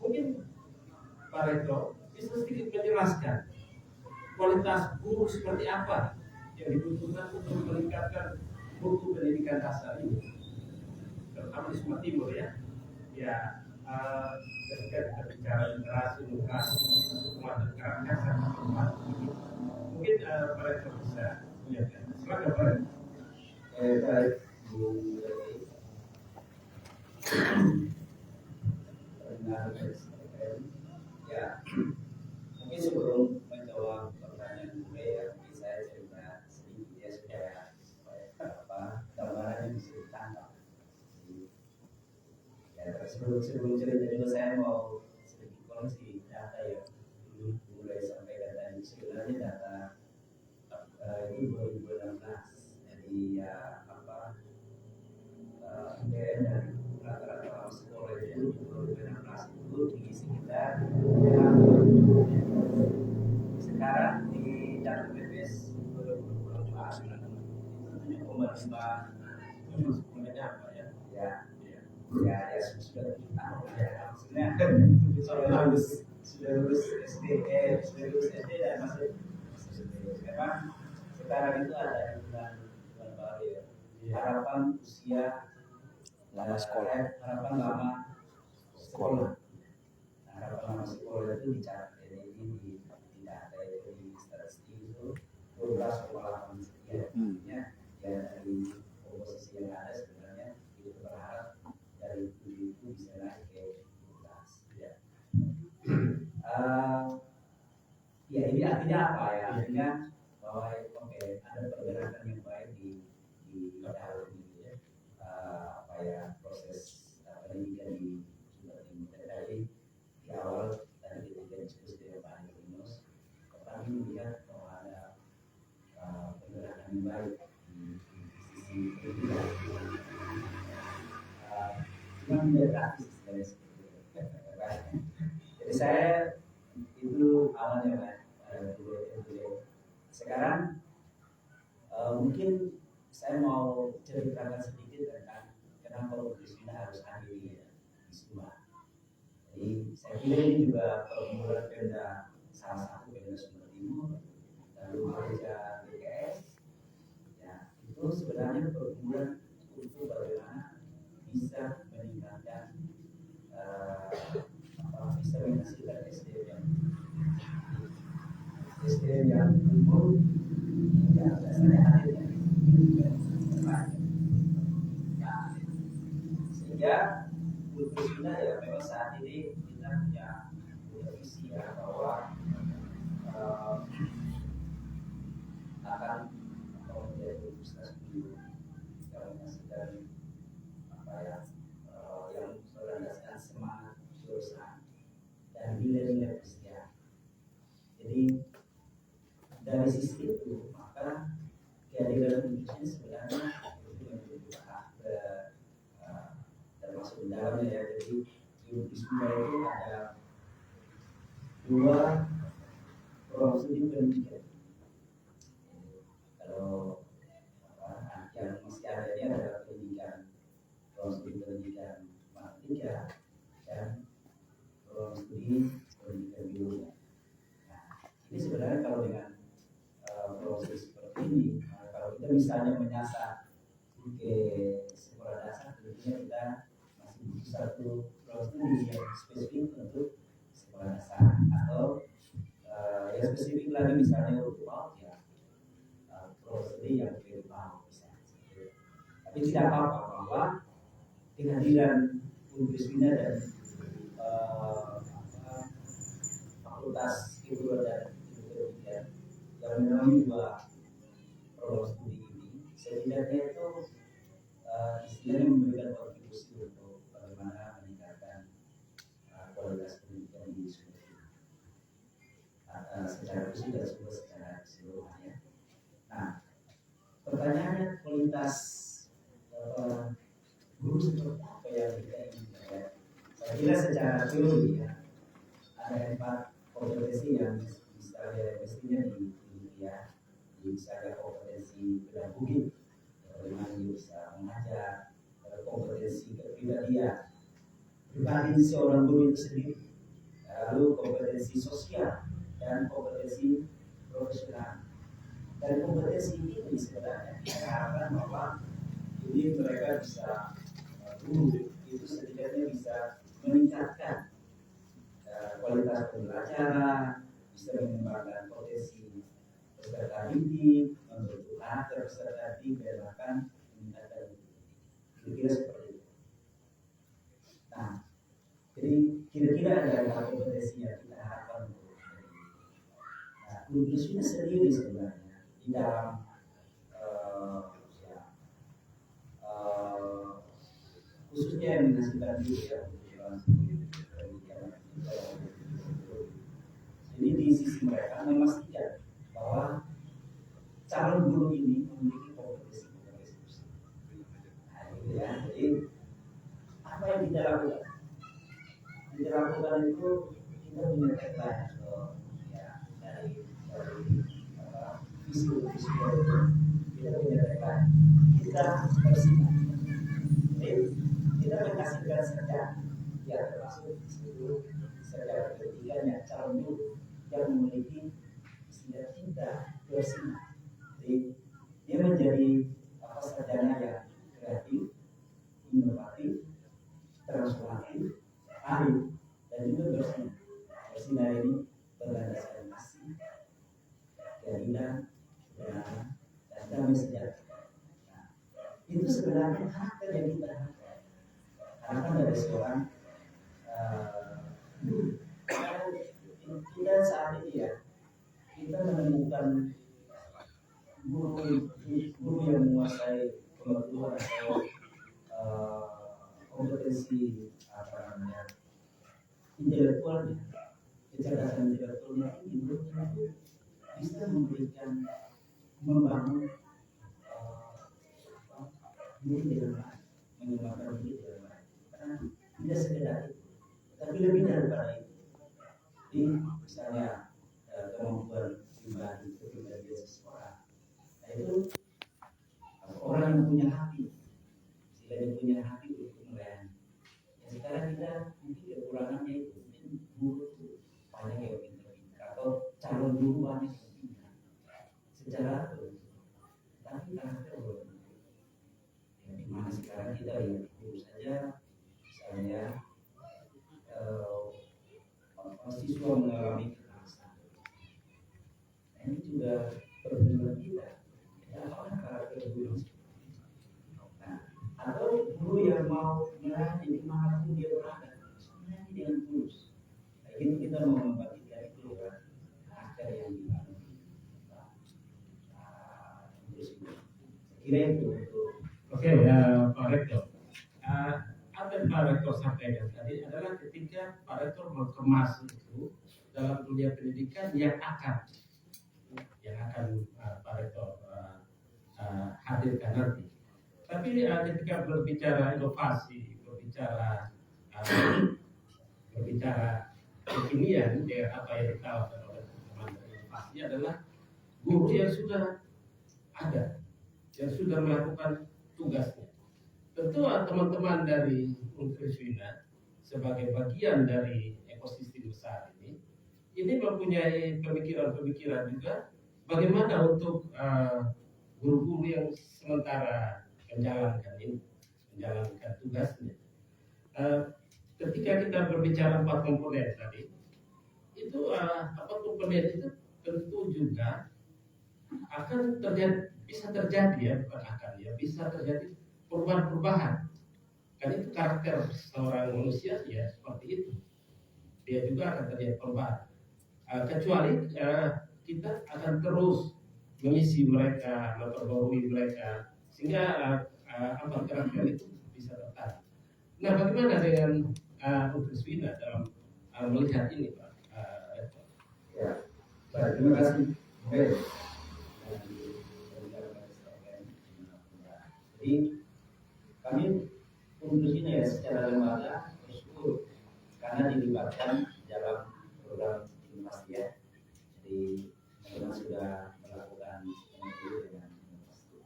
Mungkin Pak Rektor bisa sedikit menjelaskan kualitas guru seperti apa yang dibutuhkan untuk meningkatkan mutu pendidikan dasar ini, terutama di Sumba Timur ya. Ya, ketika kita bicara literasi, semua karakter sangat bermanfaat. Mungkin Pak Rektor bisa melihatkan. Silakan Pak Rektor. Baik, ya, mungkin sebelum menjawab pertanyaan gue ya, saya cerita sedikit ya supaya gambarannya bisa ditangkap. Ya, sebelum cerita juga saya mau sedikit koreksi data ya. Mulai sampai data ini sebenarnya data itu 2016. Jadi ya UGM dan rata-rata sekolah itu 2016 itu tinggi sekitar sekarang di data BPS 2024 itu 7,5 apa ya? Ya sudah tahu ya. Sebenarnya sudah lulus SD dan masih memang sekarang itu ada bulan baru ya. Harapan usia lama sekolah, harapan lama sekolah. Harapan lama sekolah itu dicatat di data itu di statistik itu 12,8 sekian. Ya dari komposisi yang ada sebenarnya itu berharap dari 7 itu bisa naik ke 12. Ya. Ya ini artinya apa ya? Artinya bahwa ada pergerakan yang baik di dalam ini ya, proses pendidikan di Sumba Timur. Dari di awal tadi kita diskusi dengan Pak Yunus, kami melihat bahwa ada pergerakan yang baik di sisi pendidikan. Cuma tidak praktis dari seperti itu. Jadi saya itu awalnya Pak. Sekarang mungkin saya mau ceritakan sedikit tentang kenapa Universitas Bina harus hadir di Sumba. Jadi saya pilih ini juga perkumpulan Pemda, salah satu Pemda Sumba Timur, lalu gereja BKS. Ya, itu sebenarnya perkumpulan untuk bagaimana bisa meningkatkan bisa menghasilkan SDM yang unggul. Ya, dasarnya hadir. ketiga, khususnya ya memang saat ini kita punya visi ya bahwa akan menjadi universitas dulu yang sedang yang berlandaskan semangat jurusan dan nilai-nilai Kristen. Jadi dari sisi itu maka kehadiran Indonesia sebenarnya itu menunjukkan termasuk di dalamnya ya. Jadi di Wisma itu ada dua ruang studi pendidikan. Kalau yang masih ada ini adalah pendidikan ruang studi pendidikan matematika dan ruang studi pendidikan biologi. Nah, ini sebenarnya kalau dengan proses seperti ini, kalau kita misalnya menyasar ke sekolah dasar, tentunya kita masih butuh satu ruang studi yang spesifik untuk sekolah dasar atau yang spesifik lagi misalnya untuk PAUD ya, ruang studi yang ke PAUD misalnya. Tapi tidak apa-apa bahwa kehadiran Universitas dan fakultas kedua dan ketiga yang melalui dua program studi ini setidaknya itu istilahnya memberikan kontribusi untuk bagaimana meningkatkan kualitas pendidikan di Sumber secara khusus dan juga secara keseluruhannya. Nah, pertanyaannya kualitas guru seperti apa yang kita inginkan ya? Saya kira secara teori ya ada 4 kompetensi yang mestinya ya, misalnya kompetensi pedagogik, bagaimana dia bisa mengajar, kompetensi kepribadian, pribadi seorang guru itu sendiri, lalu kompetensi sosial dan kompetensi profesional. Dan kompetensi ini sebenarnya kita harapkan bahwa jadi mereka bisa guru itu setidaknya bisa meningkatkan kualitas pembelajaran, bisa mengembangkan potensi peserta didik, membentuk karakter peserta didik, dan bahkan meningkatkan kira-kira seperti itu. Nah, jadi kira-kira ada kompetensi yang kita harapkan untuk nah, Universitas sendiri sebenarnya di dalam khususnya yang menghasilkan diri ya, jadi di sisi mereka memastikan bahwa calon guru ini memiliki kompetensi. Nah, gitu ya. Jadi apa yang kita lakukan? Kita lakukan itu kita menyertakan ya dari visi itu kita menyertakan kita bersihkan. Jadi kita menghasilkan saja ya termasuk itu secara pendidikannya calon guru yang memiliki istilah cinta bersinar. Jadi dia menjadi sarjana yang kreatif, inovatif, transformatif, arif, dan juga bersinar. Bersinar ini berlandaskan kasih, keadilan, kebenaran, dan damai sejahtera. Nah, itu sebenarnya karakter yang kita harapkan dari seorang guru. Kita saat ini ya kita menemukan guru yang menguasai pengetahuan atau kompetensi intelektualnya, kecerdasan intelektualnya ini bisa memberikan membangun diri dengan baik, mengembangkan diri dengan baik. Karena tidak sekedar itu, tapi lebih daripada itu. Jadi misalnya kemampuan pribadi kepribadian seseorang, nah itu orang yang punya hati, selain punya hati untuk melayani. Ya, sekarang kita mungkin kekurangannya itu, mungkin guru itu banyak yang pintar-pintar atau calon guru banyak yang pintar secara tapi karakter belum. Ya, dimana sekarang kita ya guru saja, misalnya siswa mengalami kekerasan. Nah, ini juga perlindungan kita. Ya, apakah karakter guru? Nah, atau guru yang dia mau melayani dimanapun dia berada, melayani dengan tulus. Nah, itu kita mau membagikan itu lewat karakter yang dibangun. Terus saya kira itu untuk Oke, Pak Rektor. Apa yang Pak Rektor sampaikan tadi adalah ketika Pak Rektor mengemas itu dalam dunia pendidikan yang akan Pak Rektor hadirkan nanti. Tapi ketika berbicara inovasi, berbicara kekinian, apa yang ditawarkan oleh teman-teman dari inovasi adalah guru yang sudah ada, yang sudah melakukan tugasnya. Tentu teman-teman dari Universitas sebagai bagian dari ekosistem besar ini mempunyai pemikiran-pemikiran juga bagaimana untuk guru-guru yang sementara menjalankan tugasnya. Ketika kita berbicara 4 komponen tadi, itu 4 komponen itu tentu juga akan bisa terjadi bisa terjadi perubahan-perubahan. Kan itu karakter seorang manusia ya seperti itu. Dia juga akan terjadi perubahan. Kecuali kita akan terus mengisi mereka, memperbarui mereka, sehingga karakter itu bisa bertahan. Nah, bagaimana dengan Universitas dalam melihat ini, Pak? ya, baik, terima kasih. Oke. Jadi kami Universitas ya secara lembaga bersyukur karena dilibatkan dalam program inovasi ya. Jadi teman-teman sudah melakukan MOU dengan inovasi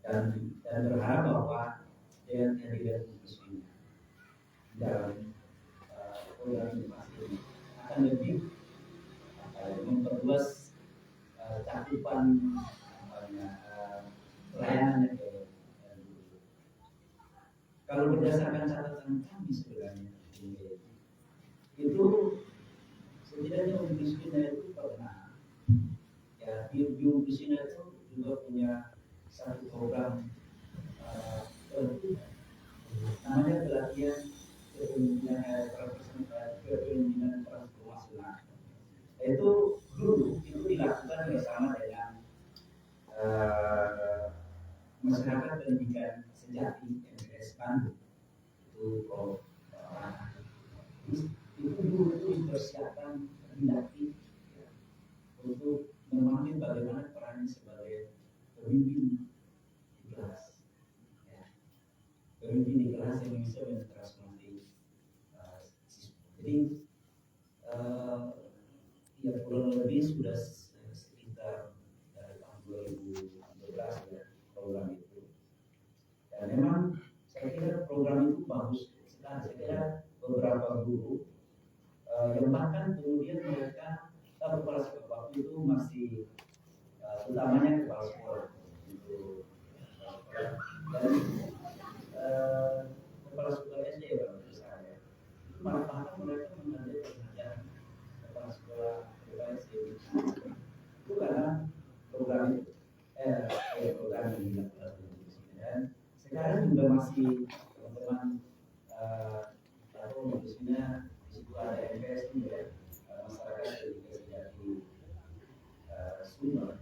dan berharap bahwa dengan kehadiran Universitas dalam program inovasi ini akan lebih memperluas cakupan pelayanannya ke guru. Kalau berdasarkan catatan kami sebenarnya itu setidaknya Universitas itu pernah ya di Universitas itu juga punya satu program namanya pelatihan kepemimpinan transformasional. Itu dulu itu dilakukan bersama dengan masyarakat pendidikan sejati MTS Bandung. Itu dulu itu dipersiapkan dilatih untuk memahami bagaimana perannya sebagai pemimpin di kelas. Ya. Pemimpin di kelas yang bisa mentransformasi siswa. Jadi ya kurang lebih sudah sekitar dari tahun 2012 ya program itu. Dan memang saya kira program itu bagus sekali. Saya kira beberapa guru yang bahkan kemudian mereka kepala sekolah waktu itu masih utamanya kepala sekolah itu dan kepala sekolah SD ya misalnya itu malah bahkan mereka mengambil pekerjaan kepala sekolah SD itu karena program itu program yang dilakukan dan sekarang juga masih teman-teman atau khususnya di situ ada MPS juga masyarakat pendidikan sejati Sumber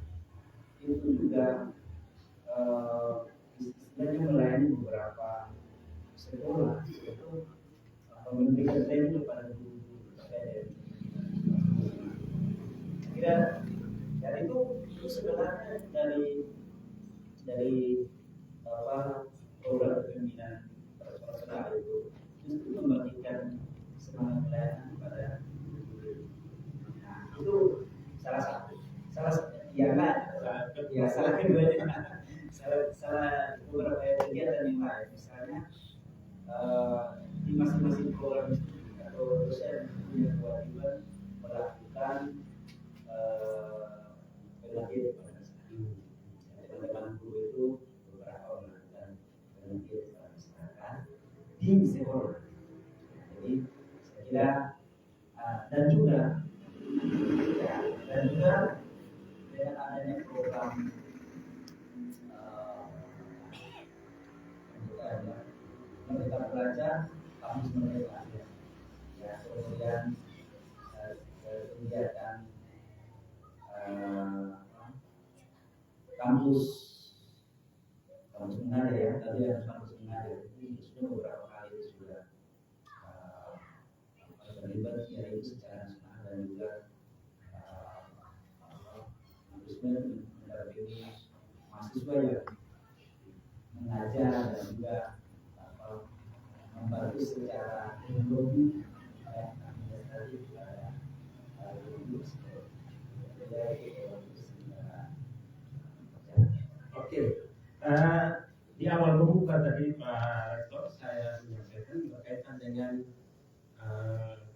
itu juga istilahnya melayani beberapa sekolah itu memberikan training kepada guru-guru terkait kira dan itu sebenarnya dari program kepemimpinan personal itu justru membagikan semangat pelayanan kepada guru. Nah, itu salah keduanya salah beberapa kegiatan yang lain misalnya di masing-masing program atau dosen punya kewajiban melakukan pelatihan kepada teman-teman guru itu beberapa melakukan pelatihan kepada masyarakat di sekolah. Jadi saya kira dan juga dengan adanya program belajar kampus merdeka ya, kemudian kegiatan kampus mengajar ya, tadi ada kampus mengajar itu sudah beberapa kali itu sudah terlibat ya itu secara nasional dan juga kampusnya mendampingi mahasiswa ya mengajar dan juga membantu secara teknologi administratif Oke, di awal pembuka tadi Pak Rektor saya menyampaikan berkaitan dengan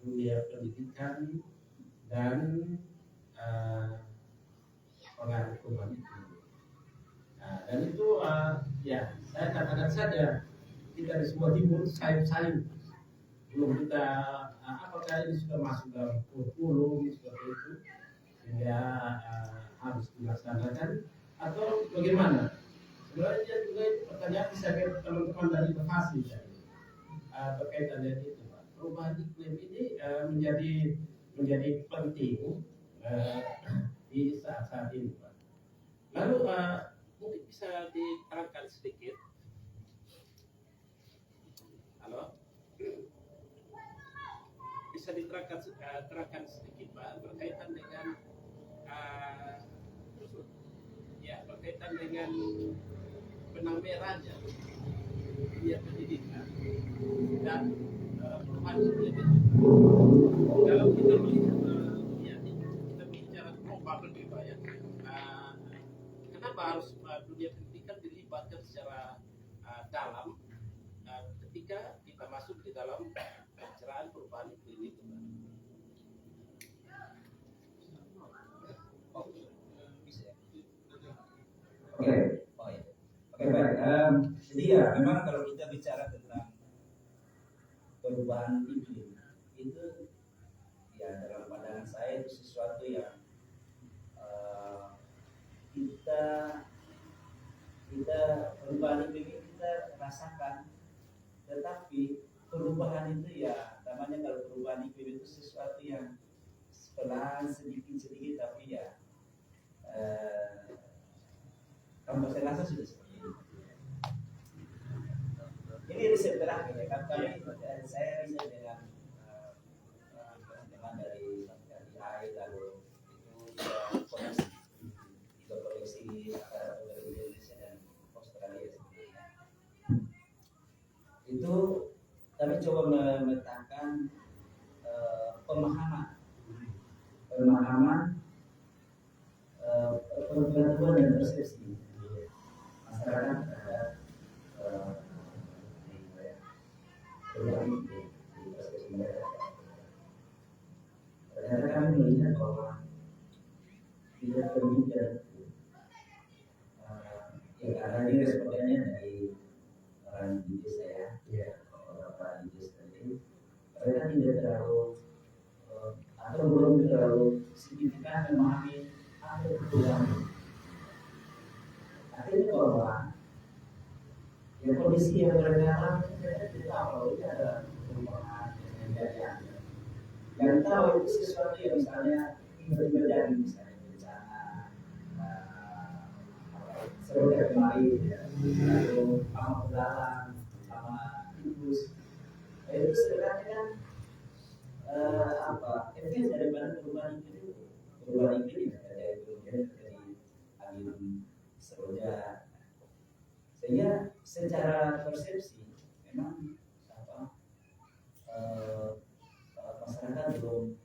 dunia pendidikan dan pengaruh perubahan iklim. Dan itu ya saya katakan saja kita di semua timur sayap-sayap belum kita apakah ini sudah masuk dalam kurikulum seperti itu sehingga harus dilaksanakan atau bagaimana? Sebenarnya juga itu pertanyaan bisa ke teman-teman dari Bekasi berkaitan dengan itu, Pak. Perubahan iklim ini menjadi penting di saat-saat ini, Pak. Lalu mungkin bisa diterangkan sedikit. Halo, bisa terangkan sedikit, Pak, berkaitan dengan berkaitan dengan benang merahnya dunia pendidikan dan perubahan iklim itu. Kalau kita melihat kita bicara global lebih banyak, kenapa harus dunia pendidikan dilibatkan secara dalam ketika kita masuk di dalam pencerahan perubahan iklim itu, Pak? Oke, baik. Jadi ya, memang kalau kita bicara tentang perubahan iklim itu, ya dalam pandangan saya itu sesuatu yang kita perubahan iklim ini kita rasakan, tetapi perubahan itu ya namanya kalau perubahan iklim itu sesuatu yang pelan sedikit tapi ya kalau saya rasa sudah seperti ini. Ini riset terakhir ya, kami saya riset dengan dari AI lalu itu koleksi dari Indonesia dan Australia sebenarnya. Itu kami coba memetakan pemahaman pengetahuan dan persepsi masyarakat terhadap perubahan iklim di persepsi mereka. Ternyata kami melihat bahwa tidak pendidikan yang ada di respondennya dari orang di desa ya, orang di desa tadi, mereka tidak terlalu atau belum terlalu signifikan memahami apa itu perubahan. Akhirnya bahwa ya kondisi yang mereka alami mereka tidak tahu kalau ini ada perubahan yang terjadi. Yang tahu itu sesuatu yang misalnya terjadi misalnya bencana seperti kemarin lalu sama udara sama virus itu sebenarnya efek daripada perubahan iklim dari angin seroja sehingga secara persepsi memang masyarakat belum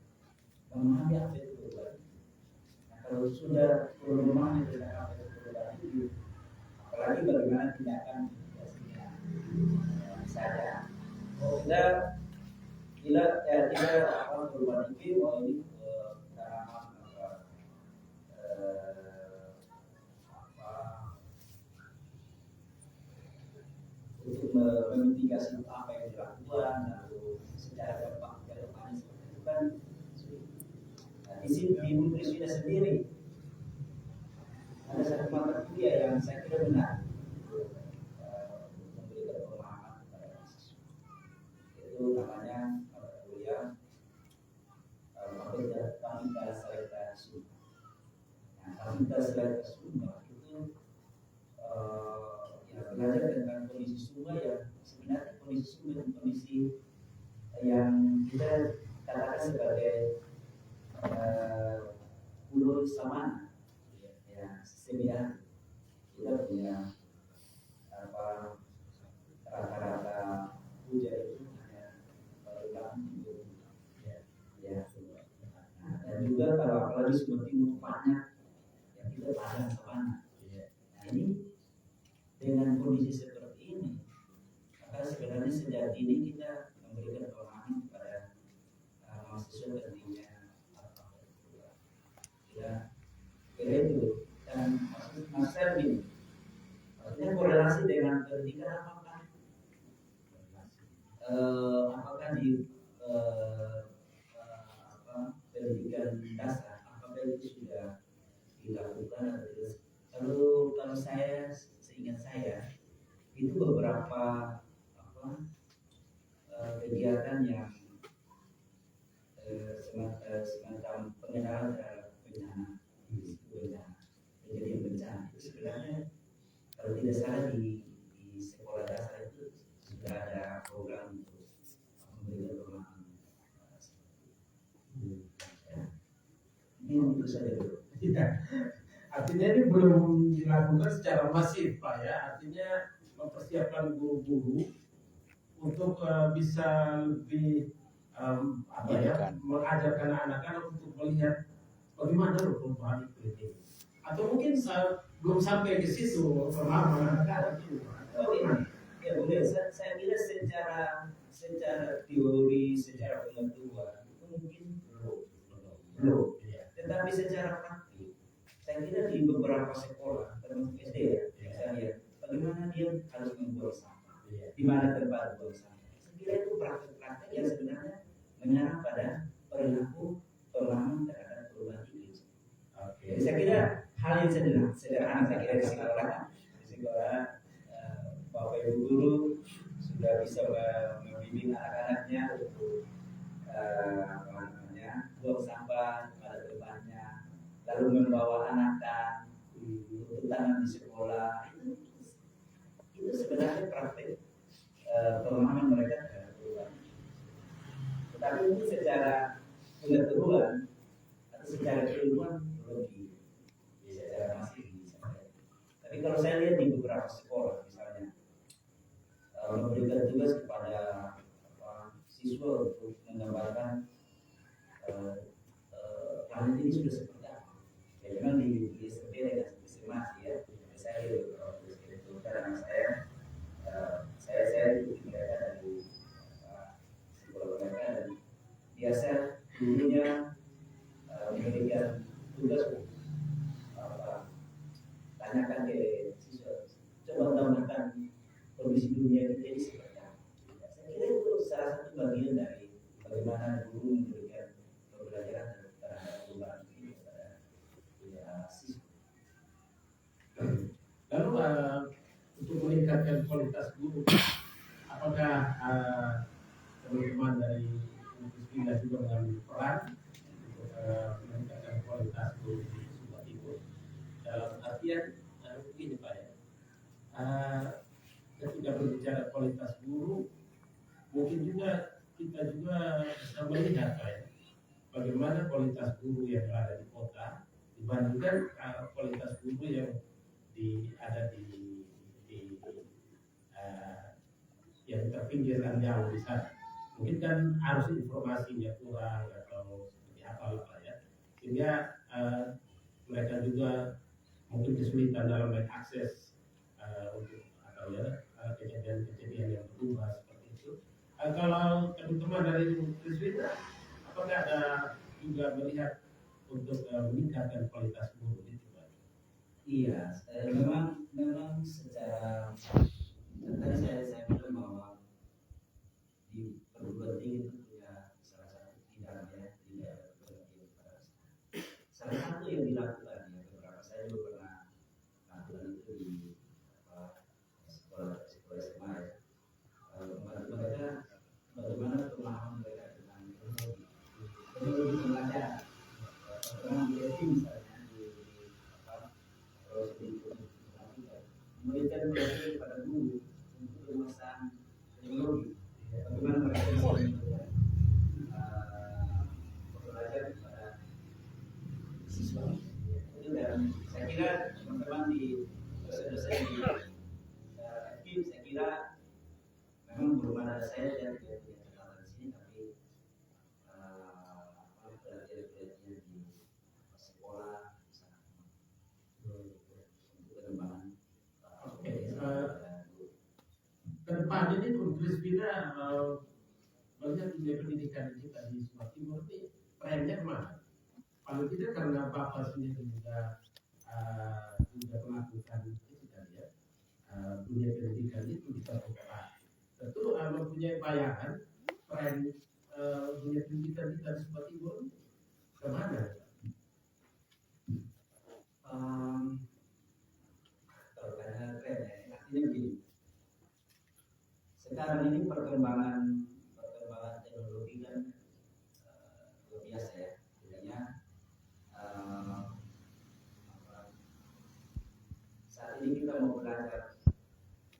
memahami apa itu perubahan. Nah, kalau sudah belum memahami tentang apa itu perubahan itu, apalagi bagaimana tindakan mitigasinya, misalnya, tidak apa perubahan iklim, ini tanaman untuk memitigasi apa yang dilakukan, lalu secara dampak ke depan seperti itu kan. Nah, di sini di Indonesia sendiri ada satu mata kuliah yang saya kira benar memberikan pemahaman kepada mahasiswa. belajar tentang kondisi sungai yang sebenarnya kondisi sungai kondisi yang kita katakan sebagai pulau savana, ya semian. Kita punya apa rata-rata hujan itu hanya paling ya. Nah, dan juga kalau apalagi Sumber Timur banyak yang kita padang savana. Nah ini dengan kondisi seperti ini, maka sebenarnya sejak ini kita memberikan pemahaman kepada mahasiswa tentunya ya kira itu. Dan Mas Erwin, maksudnya korelasi dengan pendidikan apakah di pendidikan dasar apakah itu sudah dilakukan atau tidak? Kalau saya seingat saya itu beberapa kegiatan yang semacam pengenalan terhadap bencana kejadian bencana itu sebenarnya kalau tidak salah di sekolah dasar itu sudah ada program untuk memberikan pemahaman ini untuk saja dulu. Tidak. Artinya ini belum dilakukan secara masif, Pak ya. Artinya mempersiapkan guru-guru untuk bisa lebih mengajarkan anak-anak untuk melihat bagaimana loh perubahan iklim ini. Atau mungkin belum sampai ke situ pemahaman anak-anak itu. Oh ini, ya boleh. Saya kira secara teori, secara pengetahuan itu mungkin belum. Tetapi secara praktik, saya kira di beberapa sekolah, termasuk SD ya, saya lihat bagaimana dia harus membuang sampah, di mana tempat buang sampah. Saya kira itu praktik-praktik yang sebenarnya mengarah pada perilaku pemahaman terhadap perubahan iklim. Jadi saya kira hal yang sederhana saya kira di sekolah Bapak Ibu guru sudah bisa membimbing anak-anaknya untuk buang sampah pada tempatnya, lalu membawa anak untuk tanam di sekolah. Itu sebenarnya praktik pemahaman mereka terhadap perubahan. Tetapi ini secara pengetahuan atau secara keilmuan belum secara masif misalnya. Tapi kalau saya lihat di beberapa sekolah misalnya memberikan tugas kepada siswa untuk menggambarkan planet ini sudah seperti apa. Ya memang di SMP dan SMA ya. Saya itu karena saya ikuti mereka dari sekolah mereka dan biasa gurunya memberikan tugas tanyakan ke siswa, coba tambahkan kondisi dunia kita ini seperti apa. Saya kira itu salah satu bagian dari bagaimana guru memberikan pembelajaran terhadap perubahan ini kepada siswa. Lalu untuk meningkatkan kualitas guru, apakah teman-teman dari Universitas juga mengambil peran untuk meningkatkan kualitas guru di Sumba Timur? Dalam artian begini Pak ya, ketika berbicara kualitas guru, mungkin juga kita juga bisa melihat Pak ya, bagaimana kualitas guru yang ada di kota dibandingkan kualitas guru yang ada di yang terpinggir dan jauh di sana. Mungkin kan harus informasinya kurang atau seperti apa Pak ya, sehingga mereka juga mungkin kesulitan dalam mengakses untuk kejadian-kejadian yang berubah seperti itu. Kalau teman-teman dari Triswita, apakah ada juga melihat untuk meningkatkan kualitas guru itu? Iya, memang secara tadi saya bilang bahwa di perguruan tinggi itu punya salah satu tidak perguruan tinggi pada salah satu yang dilakukan ya beberapa saya juga pernah lakukan itu di sekolah SMA ya. Membantu mereka bagaimana pemahaman mereka tentang teknologi pembelajaran, bagaimana di misalnya memberikan belajar kepada guru untuk pemasaran teknologi. Bagaimana mereka bisa belajar kepada siswa. Itu dan saya kira teman-teman di dosen-dosen di FKIP, saya kira memang belum ada saya dan tidak punya catatan di sini, tapi pelatihan-pelatihan di sekolah untuk pengembangan. Oke, ke depan ini Kris kita melihat dunia pendidikan kita di Jawa Timur ini trennya kemana? Paling tidak karena Bapak sendiri juga melakukan itu tadi ya, dunia pendidikan itu bisa bergerak. Tentu mempunyai bayangan tren dunia pendidikan kita di Jawa Timur kemana? Kalau karena tren ya, artinya begini. Sekarang ini perkembangan teknologi kan luar biasa ya. Sebenarnya saat ini kita mau belajar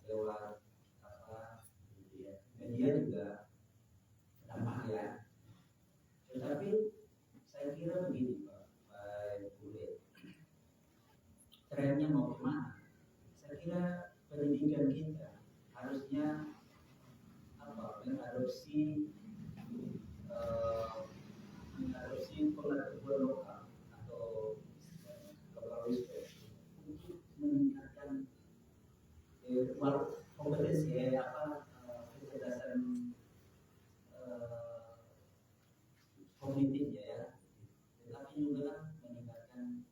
lewat media juga dampak ya. Tetapi saya kira begini Pak Bule, trennya mau kemana? Saya kira pendidikan kita harusnya mengadopsi pengetahuan lokal atau lokalisme untuk meningkatkan kompetensi kecerdasan kognitifnya ya, tetapi juga meningkatkan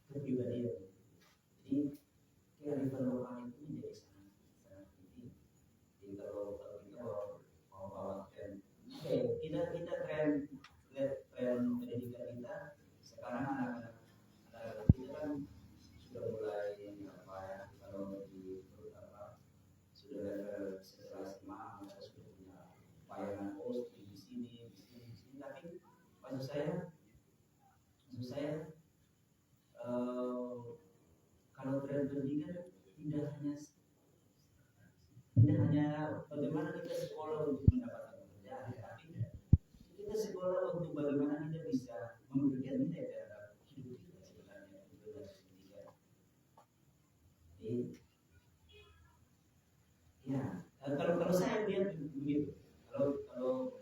kepribadian. Jadi kearifan lokal itu menjadi sangat penting. Jadi kalau kita mau bawa tren, kita tren pendidikan kita sekarang anak-anak kita kan sudah mulai kalau di sudah setelah SMA mereka sudah punya bayangan di sini, tapi maksud saya kalau tren pendidikan tidak hanya bagaimana kita sekolah untuk mendapatkan pekerjaan, tapi kita sekolah untuk bagaimana kita bisa memberikan nilai terhadap hidup kita sebenarnya itu dari pendidikan. Jadi, ya kalau saya lihat begitu, kalau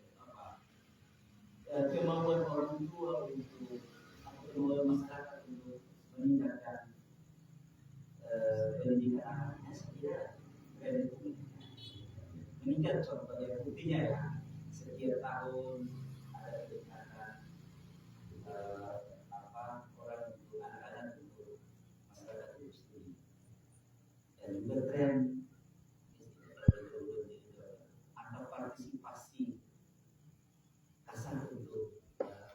kemauan orang tua untuk kemauan masyarakat untuk meningkatkan pendidikan anaknya, saya kira meningkat. Contohnya buktinya ya, setiap tahun ada peningkatan orang untuk anak-anak untuk masyarakat itu studi, dan juga tren ada partisipasi kasar untuk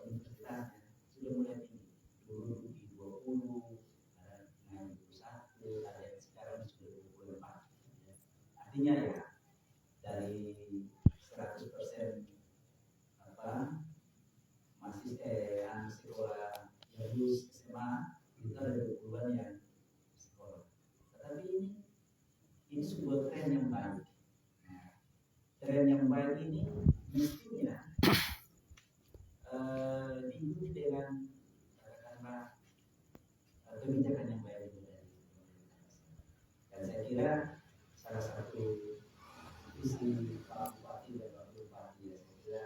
universitasnya sudah mulai tinggi. Dulu di 20, ada naik 21, ada yang sekarang sudah 24. Artinya ya dari 100% masih anak sekolah lulus SMA itu ada 20-an yang sekolah. Tetapi ini sebuah tren yang baik. Nah, tren yang baik ini mestinya diikuti dengan katakanlah kebijakan yang baik itu dari pemerintah. Dan saya kira salah satu visi Pak Bupati dan Pak Bupati ya, saya kira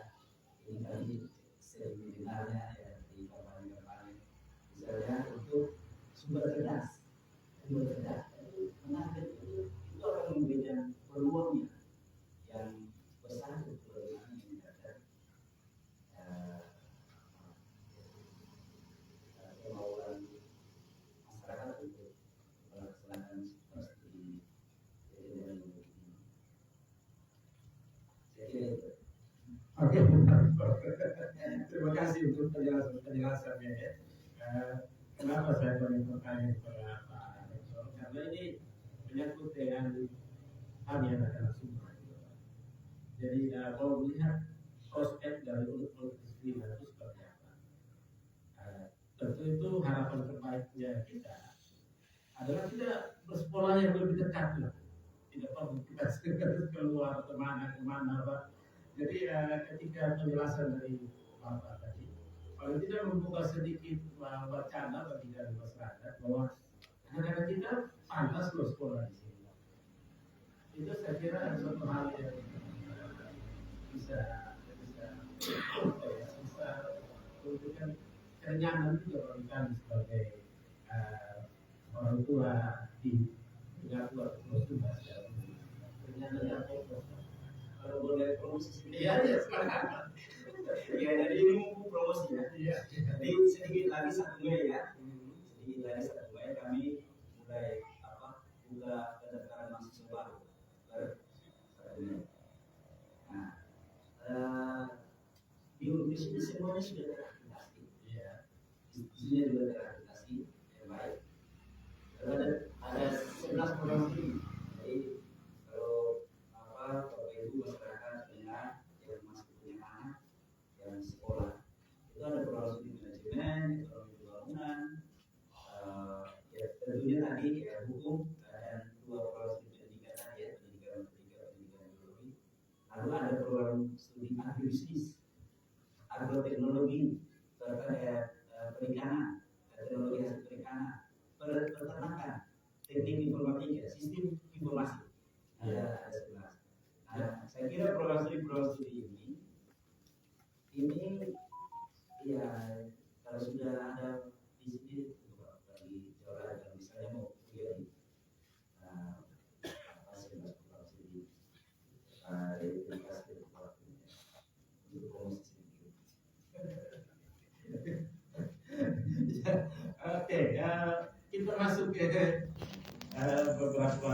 ini kami sering mendengarnya ya di kampanye-kampanye, misalnya untuk sumber cerdas mengambil itu akan memberikan peluangnya yang besar untuk bagaimana meningkatkan kemauan masyarakat untuk melaksanakan studi teknologi ini. Saya kira itu. Oke, terima kasih untuk penjelasannya ya. Kenapa saya boleh bertanya kepada Pak Rektor? Karena ini menyangkut dengan hal yang akan semua. Jadi kalau melihat prospek dari universitas itu seperti apa? Tentu itu harapan terbaiknya kita adalah kita bersekolah yang lebih dekat lah. Tidak perlu kita harus keluar kemana Pak. Jadi ketika penjelasan dari Bapak tadi, paling tidak membuka sedikit wacana bagi dari masyarakat bahwa anak-anak kita pantas loh sekolah di sini. Itu saya kira suatu hal yang bisa memberikan kenyaman juga bagi kami sebagai orang tua di Singapura terus juga kenyaman apa itu? Kalau boleh promosi sedikit. Iya, silakan. Ya, jadi ini mumpung promosi ya. Iya. Jadi sedikit lagi 1 Mei ya. Sedikit lagi 1 Mei kami mulai buka pendaftaran mahasiswa baru per 1 Mei. Nah, di sini semuanya sudah terakreditasi. Iya. Institusinya juga terakreditasi yang baik. Lalu ada 11 program studi. Jadi kalau Bapak Ibu masyarakat dengar yang masih punya anak yang sekolah, itu ada program studi manajemen, ekonomi pembangunan, ya tentunya tadi ya hukum dan 2 program studi pendidikan tadi ya, pendidikan biologi. Lalu ada program studi agribisnis, agroteknologi, serta perikanan, teknologi hasil perikanan, peternakan, teknik informatika, sistem informasi. Ada 11. Nah, saya kira program studi ini ya kalau sudah ada di sini bagi orang yang misalnya mau kuliah di 11 program studi dari universitas untuk promosi sedikit. Oke, kita masuk ke beberapa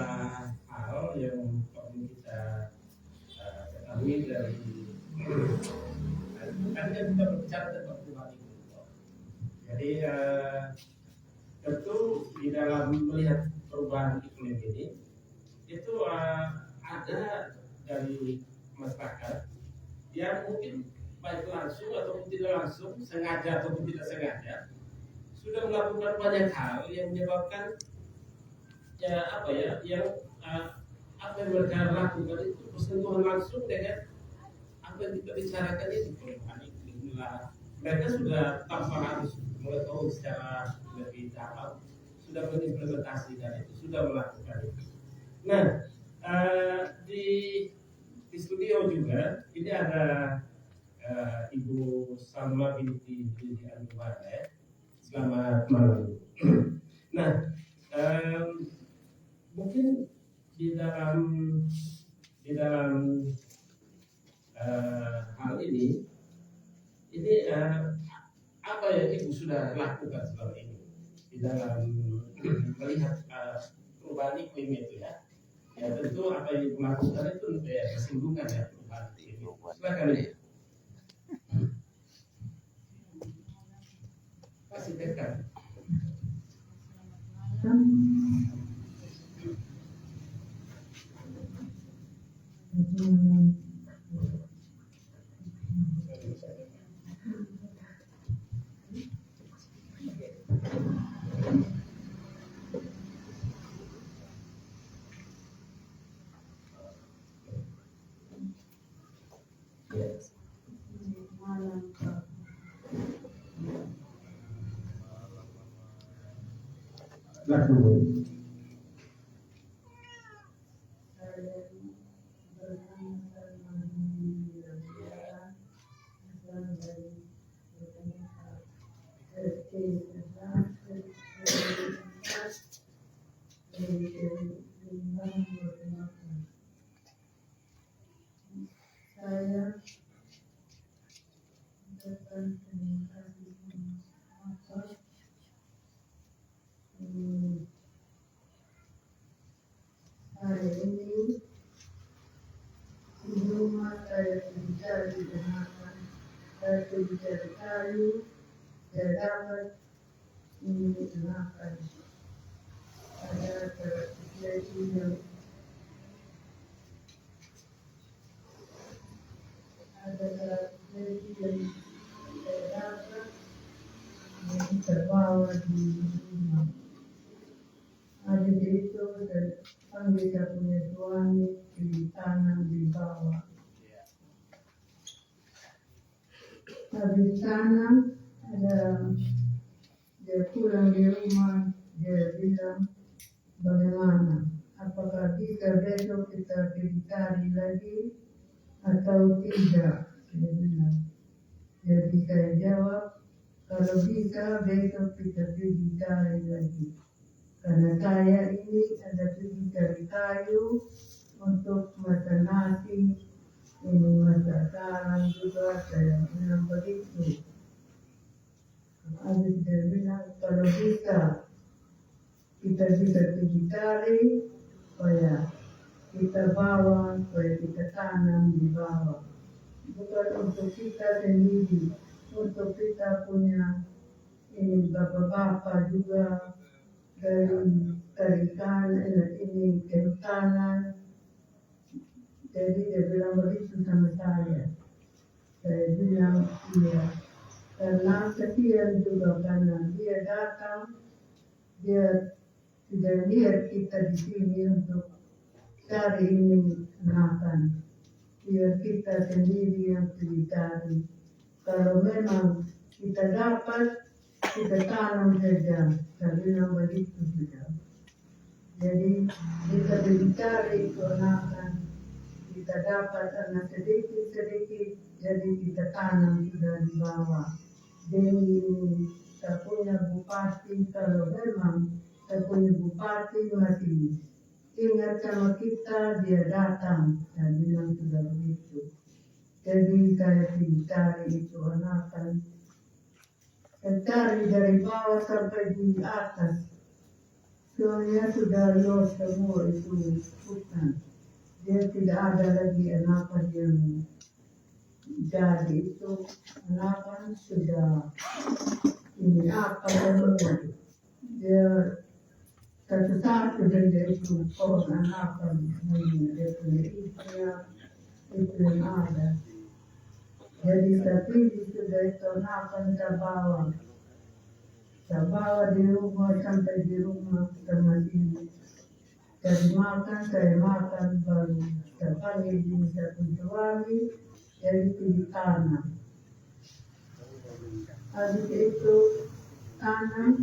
hal yang perlu kita ketahui dari kan kita berbicara tentang perubahan iklim. Jadi tentu di dalam melihat perubahan iklim ini itu ada dari masyarakat yang mungkin baik langsung ataupun tidak langsung, sengaja ataupun tidak sengaja, sudah melakukan banyak hal yang menyebabkan apa yang mereka lakukan itu bersentuhan langsung dengan apa yang kita bicarakan ini perubahan iklim. Mereka sudah tanpa harus mengetahui secara lebih dalam sudah mengimplementasikan itu, sudah melakukan itu. Nah, di studio juga ini ada Ibu Salma binti Anwar ya. Selamat malam. Nah, mungkin di dalam hal ini apa yang Ibu sudah lakukan selama ini di dalam melihat perubahan iklim itu ya? Ya tentu apa yang Ibu lakukan itu bersinggungan ya perubahan iklim. Silakan Ibu. Kasih tekan. Lakukan. Hari ini di rumah saya bicara dengan saya bicara kayu, saya dapat menggunakan ada terjadi yang saya dapat yang terbawa di rumah. kan kita punya suami ditanam di bawah. Habis tanam, dia pulang di rumah, dia bilang bagaimana, apakah bisa besok kita pergi cari lagi atau tidak, dia bilang. Jadi saya jawab, kalau bisa besok kita pergi cari lagi. Karena saya ini ada pergi cari kayu untuk masak nasi, ini masak sarang juga, saya bilang begitu. Habis dia bilang, kalau bisa kita bisa pergi cari, supaya kita bawa, supaya kita tanam di bawah. Bukan untuk kita sendiri, untuk kita punya ini bapak-bapak juga dari tarikan ini kehutanan. Jadi dia bilang begitu sama saya. Saya bilang iya. Karena kesian juga karena dia datang, dia tidak lihat kita di sini untuk cari ini makan. Biar kita sendiri yang cari. Kalau memang kita dapat, kita tanam saja. Saya bilang begitu sudah. Jadi kita cari itu makan. Kita dapat anak sedikit-sedikit, jadi kita tanam sudah di bawah. Jadi kita punya bupati, kalau memang kita punya bupati masih ingat sama kita, dia datang. Saya bilang sudah begitu. Jadi saya cari itu anakan. Saya cari dari bawah sampai di atas. Soalnya sudah los semua itu hutan. Dia tidak ada lagi anakan yang jadi itu. Anakan sudah ini apa semua. Dia satu-satu dari itu pohon anakan. Dia punya itu yang ada. Jadi tapi sudah itu anakan terbawa. Terbawa di rumah sampai di rumah sama ini. Jadi makan, saya makan baru terpanggil di satu suami, jadi pilih tanam. Habis itu tanam,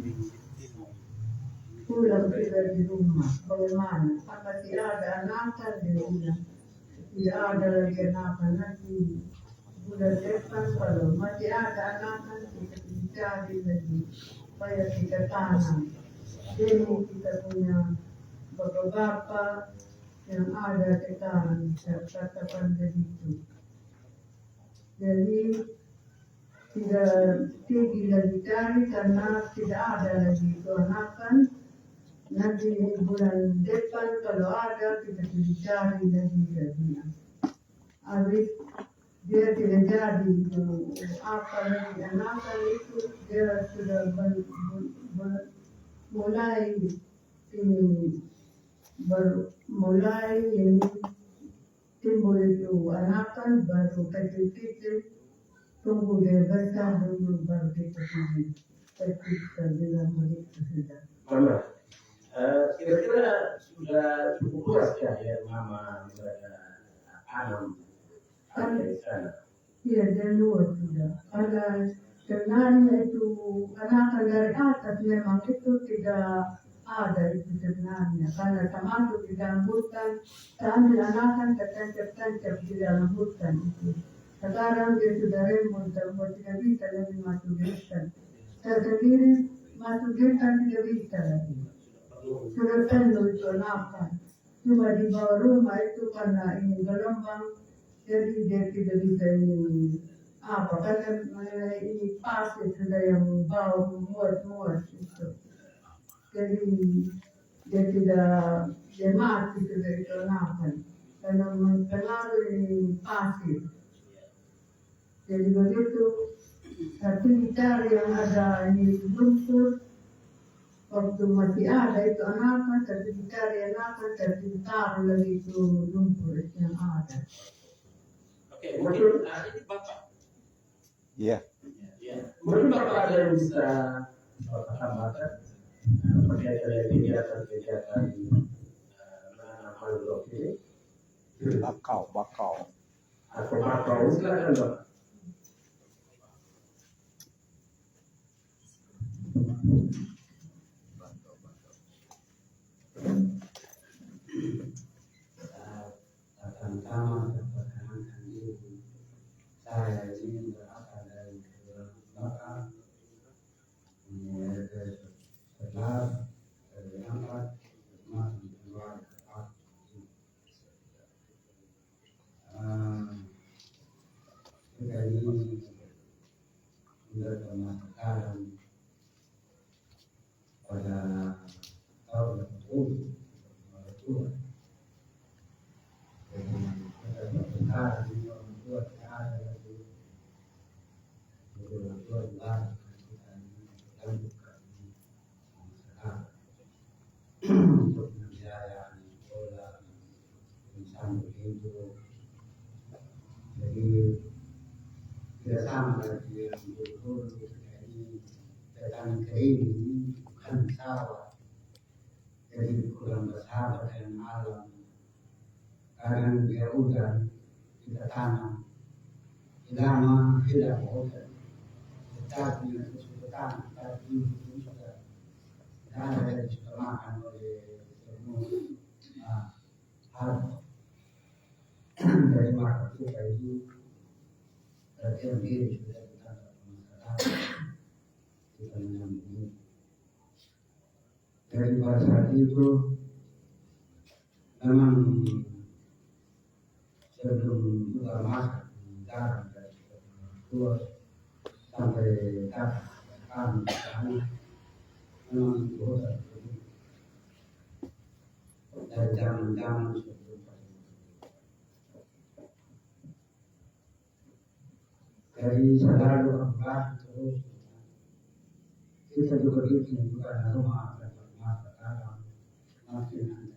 pulang sudah di rumah. Bagaimana? Apa tidak ada anakan, dia bilang. Tidak ada lagi anakan, nanti bulan depan kalau masih ada anakan, kita cari lagi. Supaya kita tanam. Jadi kita punya bapak-bapak yang ada sekarang, saya katakan begitu. Jadi tidak tinggi lagi cari karena tidak ada lagi keanakan. Nanti bulan depan kalau ada kita cari lagi dia. Habis dia tidak jadi itu apa lagi anakan itu dia sudah mulai ini. Mulai ini timbul itu anakan baru kecil-kecil tunggu dia besar dulu baru kita pilih. Kita bilang begitu sudah. Mama, kira-kira sudah cukup luas ya Mama tanam di sana? Iya, dia luas sudah. Karena sebenarnya itu anakan dari atas memang itu tidak ada itu sebenarnya, karena termasuk di dalam hutan, sambil anakan tertancap-tancap di dalam hutan itu. Sekarang dia sudah rembun, tidak bisa lagi masuk di hutan. Saya sendiri masuk di hutan tidak bisa lagi. Sudah penuh itu anakan. Cuma di bawah rumah itu karena ini gelombang, jadi dia tidak bisa ini apa, karena ini pasir sudah yang bau muat-muat itu. Jadi dia tidak, dia mati sudah itu anakan karena mempengaruhi pasir. Jadi begitu, tapi cari yang ada ini lumpur, waktu masih ada itu anakan, tapi cari anakan, tapi taruh lagi itu lumpur yang ada. Oke, mungkin ini Bapak. Iya. Mungkin Bapak ada yang bisa tambahkan? Kegiatan-kegiatan Mandok ini Bakau. atau bakau silakan Pak. Pertama perkenalkan diri, saya ini berasal dari Batak, setelah terangkat masih keluar kita ini sudah pemasaran pada tahun 2020. Untuk membiayai sekolah sambil hidup, jadi tidak sama lagi yang dulu. Jadi petani kering ini bukan sawah, jadi kurang bersahabat dengan alam. Kadang dia hujan kita tanam, lama tidak hujan, tetapi sudah tanam, tapi sudah ada yang sudah makan oleh semua hal dari makan kita itu berarti diri sudah kita masalah kita menyambung. Dari pada saat itu memang sebelum buka masak jarang dari tua sampai datang memang bosan dari zaman sebelum dari selalu membahas terus kita juga bikin bukan rumah dan masak dalam masih nanti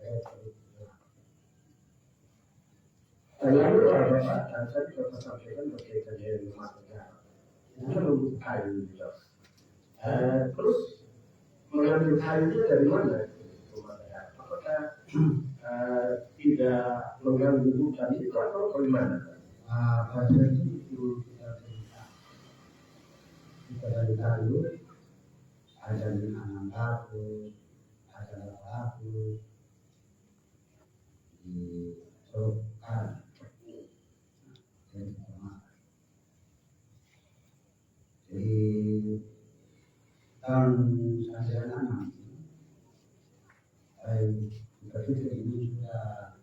Lalu ada Pak, saya juga sampaikan berkaitan dengan rumah negara. Itu kan untuk kayu juga. Terus mengambil kayu itu dari mana rumah negara? Apakah tidak mengganggu hutan itu atau bagaimana? pada itu kita dari kayu ada menanam batu, ada batu di sokan. Jadi tahun saya nanam, kita pikir ini sudah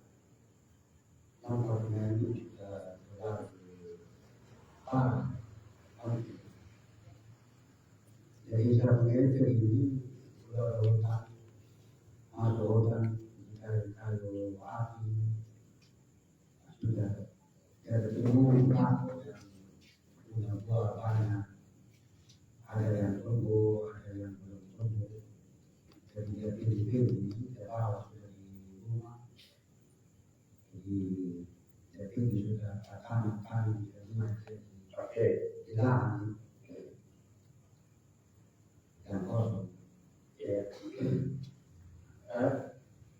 nampaknya ini sudah terlalu parah. Jadi saya pikir ini sudah hutan, masuk hutan, kayu api, sudah ketemu pelaku yang punya buah banyak. Ada yang tumbuh, ada yang belum tumbuh. Jadi dia pilih-pilih, dia bawa sudah di rumah. Jadi dia pilih sudah tanam di rumah. Oke. Di lahan yang kosong.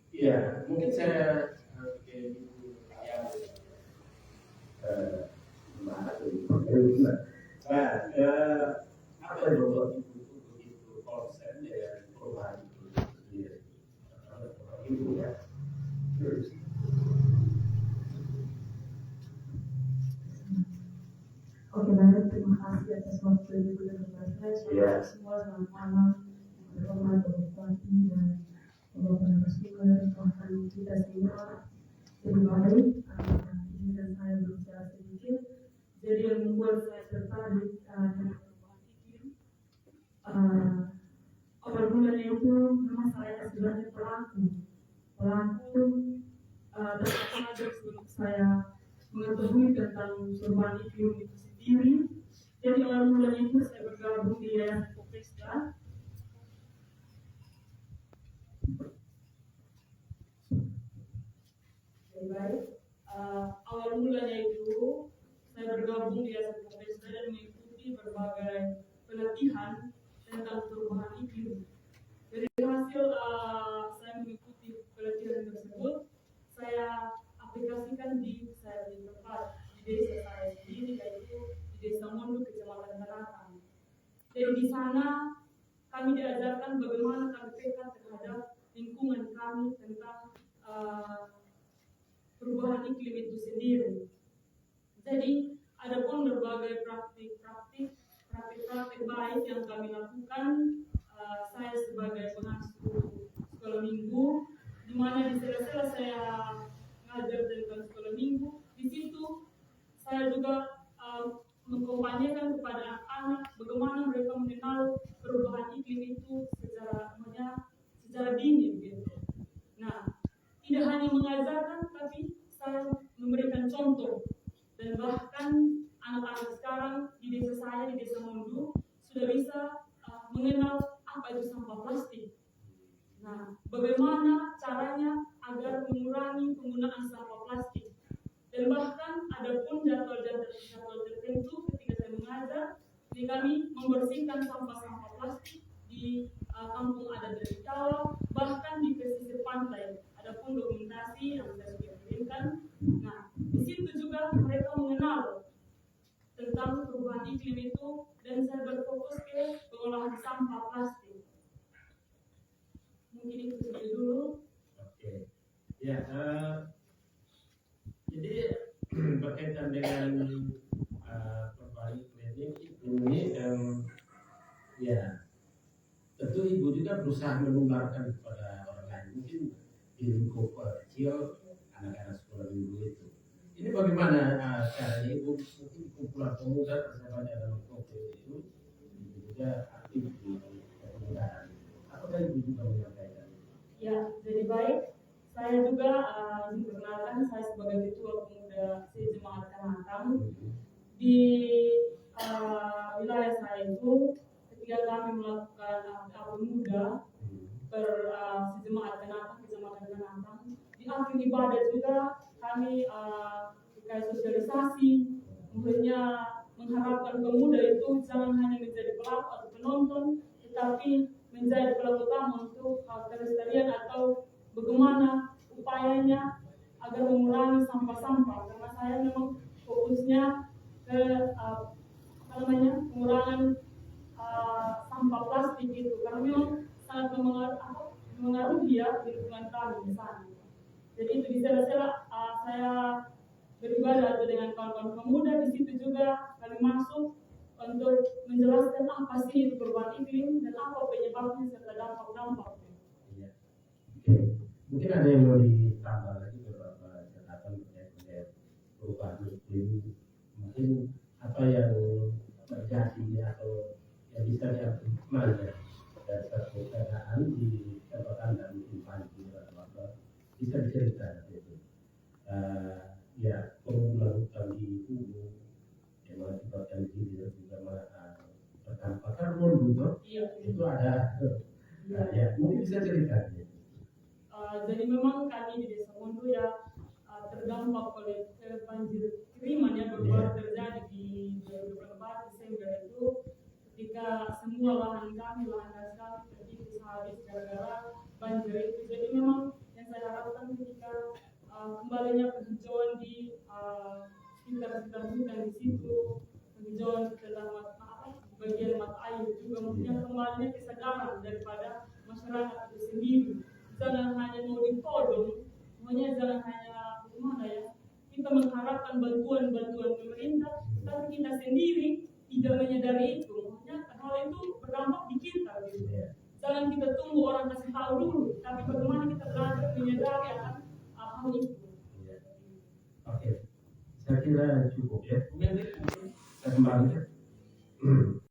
Iya, mungkin saya apa yang membuat itu begitu konsen dengan perubahan itu sendiri? Itu ya. Oke, baik, terima kasih atas waktu yang sudah berbagi. Iya. Semua selamat malam, terhormat Bapak Bupati dan Bapak narasumber, bahkan kita semua. Jadi baik, izinkan saya berbicara sedikit. Jadi yang membuat saya tertarik dengan awal mulanya itu memang saya sebenarnya pelaku terpaksa untuk saya mengetahui tentang perubahan iklim itu sendiri. Jadi awal mulanya itu saya bergabung di Yayasan Kopesta. Baik, awal mulanya itu saya bergabung di Yayasan Kopesta dan mengikuti berbagai pelatihan tentang perubahan iklim. Dari hasil saya mengikuti pelatihan tersebut, perubahan iklim itu sendiri. Jadi ada pun berbagai praktik baik yang kami lakukan. Saya sebagai pengasuh sekolah minggu, di mana di sela-sela saya ngajar tentang sekolah minggu, di situ saya juga mengkampanyekan kepada anak-anak bagaimana mereka mengenal perubahan iklim itu secara dini gitu. Nah, tidak hanya mengajarkan, tapi saya memberikan contoh, dan bahkan anak-anak sekarang di desa saya, di desa Mondu, sudah bisa mengenal apa itu sampah plastik. Nah, bagaimana caranya agar mengurangi penggunaan sampah plastik. Dan bahkan ada pun jadwal tertentu ketika saya mengajar, ini kami membersihkan sampah-sampah plastik di kampung adat dari Jawa, bahkan di pesisir pantai. Ada pun dokumentasi yang saya sudah kirimkan. Nah, di situ juga mereka mengenal tentang perubahan iklim itu, dan saya berfokus ke pengolahan sampah plastik. Mungkin itu saja dulu. Oke. Ya, jadi berkaitan dengan perubahan iklim ini, ya tentu ibu juga berusaha menularkan kepada orang lain, mungkin di lingkup kecil anak-anak sekolah minggu itu. Ini bagaimana caranya ibu, mungkin kumpulan pemuda tersebar dalam komunitas itu juga aktif di pemudaan. Apakah ibu juga menyampaikan? Ya, jadi baik. Saya juga diperkenalkan, saya sebagai ketua pemuda Sejemaat Kanatang. Di wilayah saya itu, ketika kami melakukan pemuda Sejemaat Kanatang, Kecamatan Kanatang, di akhir ibadah juga kami kayak sosialisasi, maksudnya mengharapkan pemuda itu jangan hanya menjadi pelaku atau penonton, tetapi menjadi pelaku utama untuk kelestarian atau bagaimana upayanya agar mengurangi sampah-sampah. Karena saya memang fokusnya ke pengurangan sampah plastik itu, karena memang sangat mengaruhi ya lingkungan kami di sana. Jadi itu di sela-sela saya beribadah dengan kawan-kawan pemuda, di situ juga kami masuk untuk menjelaskan apa sih itu perubahan iklim dan apa penyebabnya serta dampak-dampaknya. Iya. Oke. Mungkin ada yang mau ditambah lagi beberapa catatan terkait perubahan iklim. Mungkin apa yang terjadi atau yang bisa diambil dari satu keadaan di tempat anda, mungkin pagi atau apa, bisa diceritakan itu. Ya, penggunaan hutan di Hulu yang mengakibatkan diri dan juga berdampak karbon itu ada. Ya, mungkin bisa ceritakan. Jadi memang kami di Desa Mondu ya terdampak oleh banjir kiriman yang baru terjadi di 2024 Desember itu, ketika semua lahan kami terkikis habis gara-gara banjir itu. Jadi memang yang saya harapkan ketika kembalinya penghijauan di sekitar hutan di situ, penghijauan tentang bagian mata air juga, maksudnya kembalinya kesadaran daripada masyarakat itu sendiri. Jangan hanya mau ditodong, makanya jangan hanya gimana ya, kita mengharapkan bantuan pemerintah, tapi kita sendiri tidak menyadari itu. Makanya hal itu berdampak di kita gitu. Jangan kita tunggu orang kasih tahu dulu, tapi bagaimana kita belajar menyadari akan hal itu. Oke, saya kira cukup ya. Mungkin saya kembali.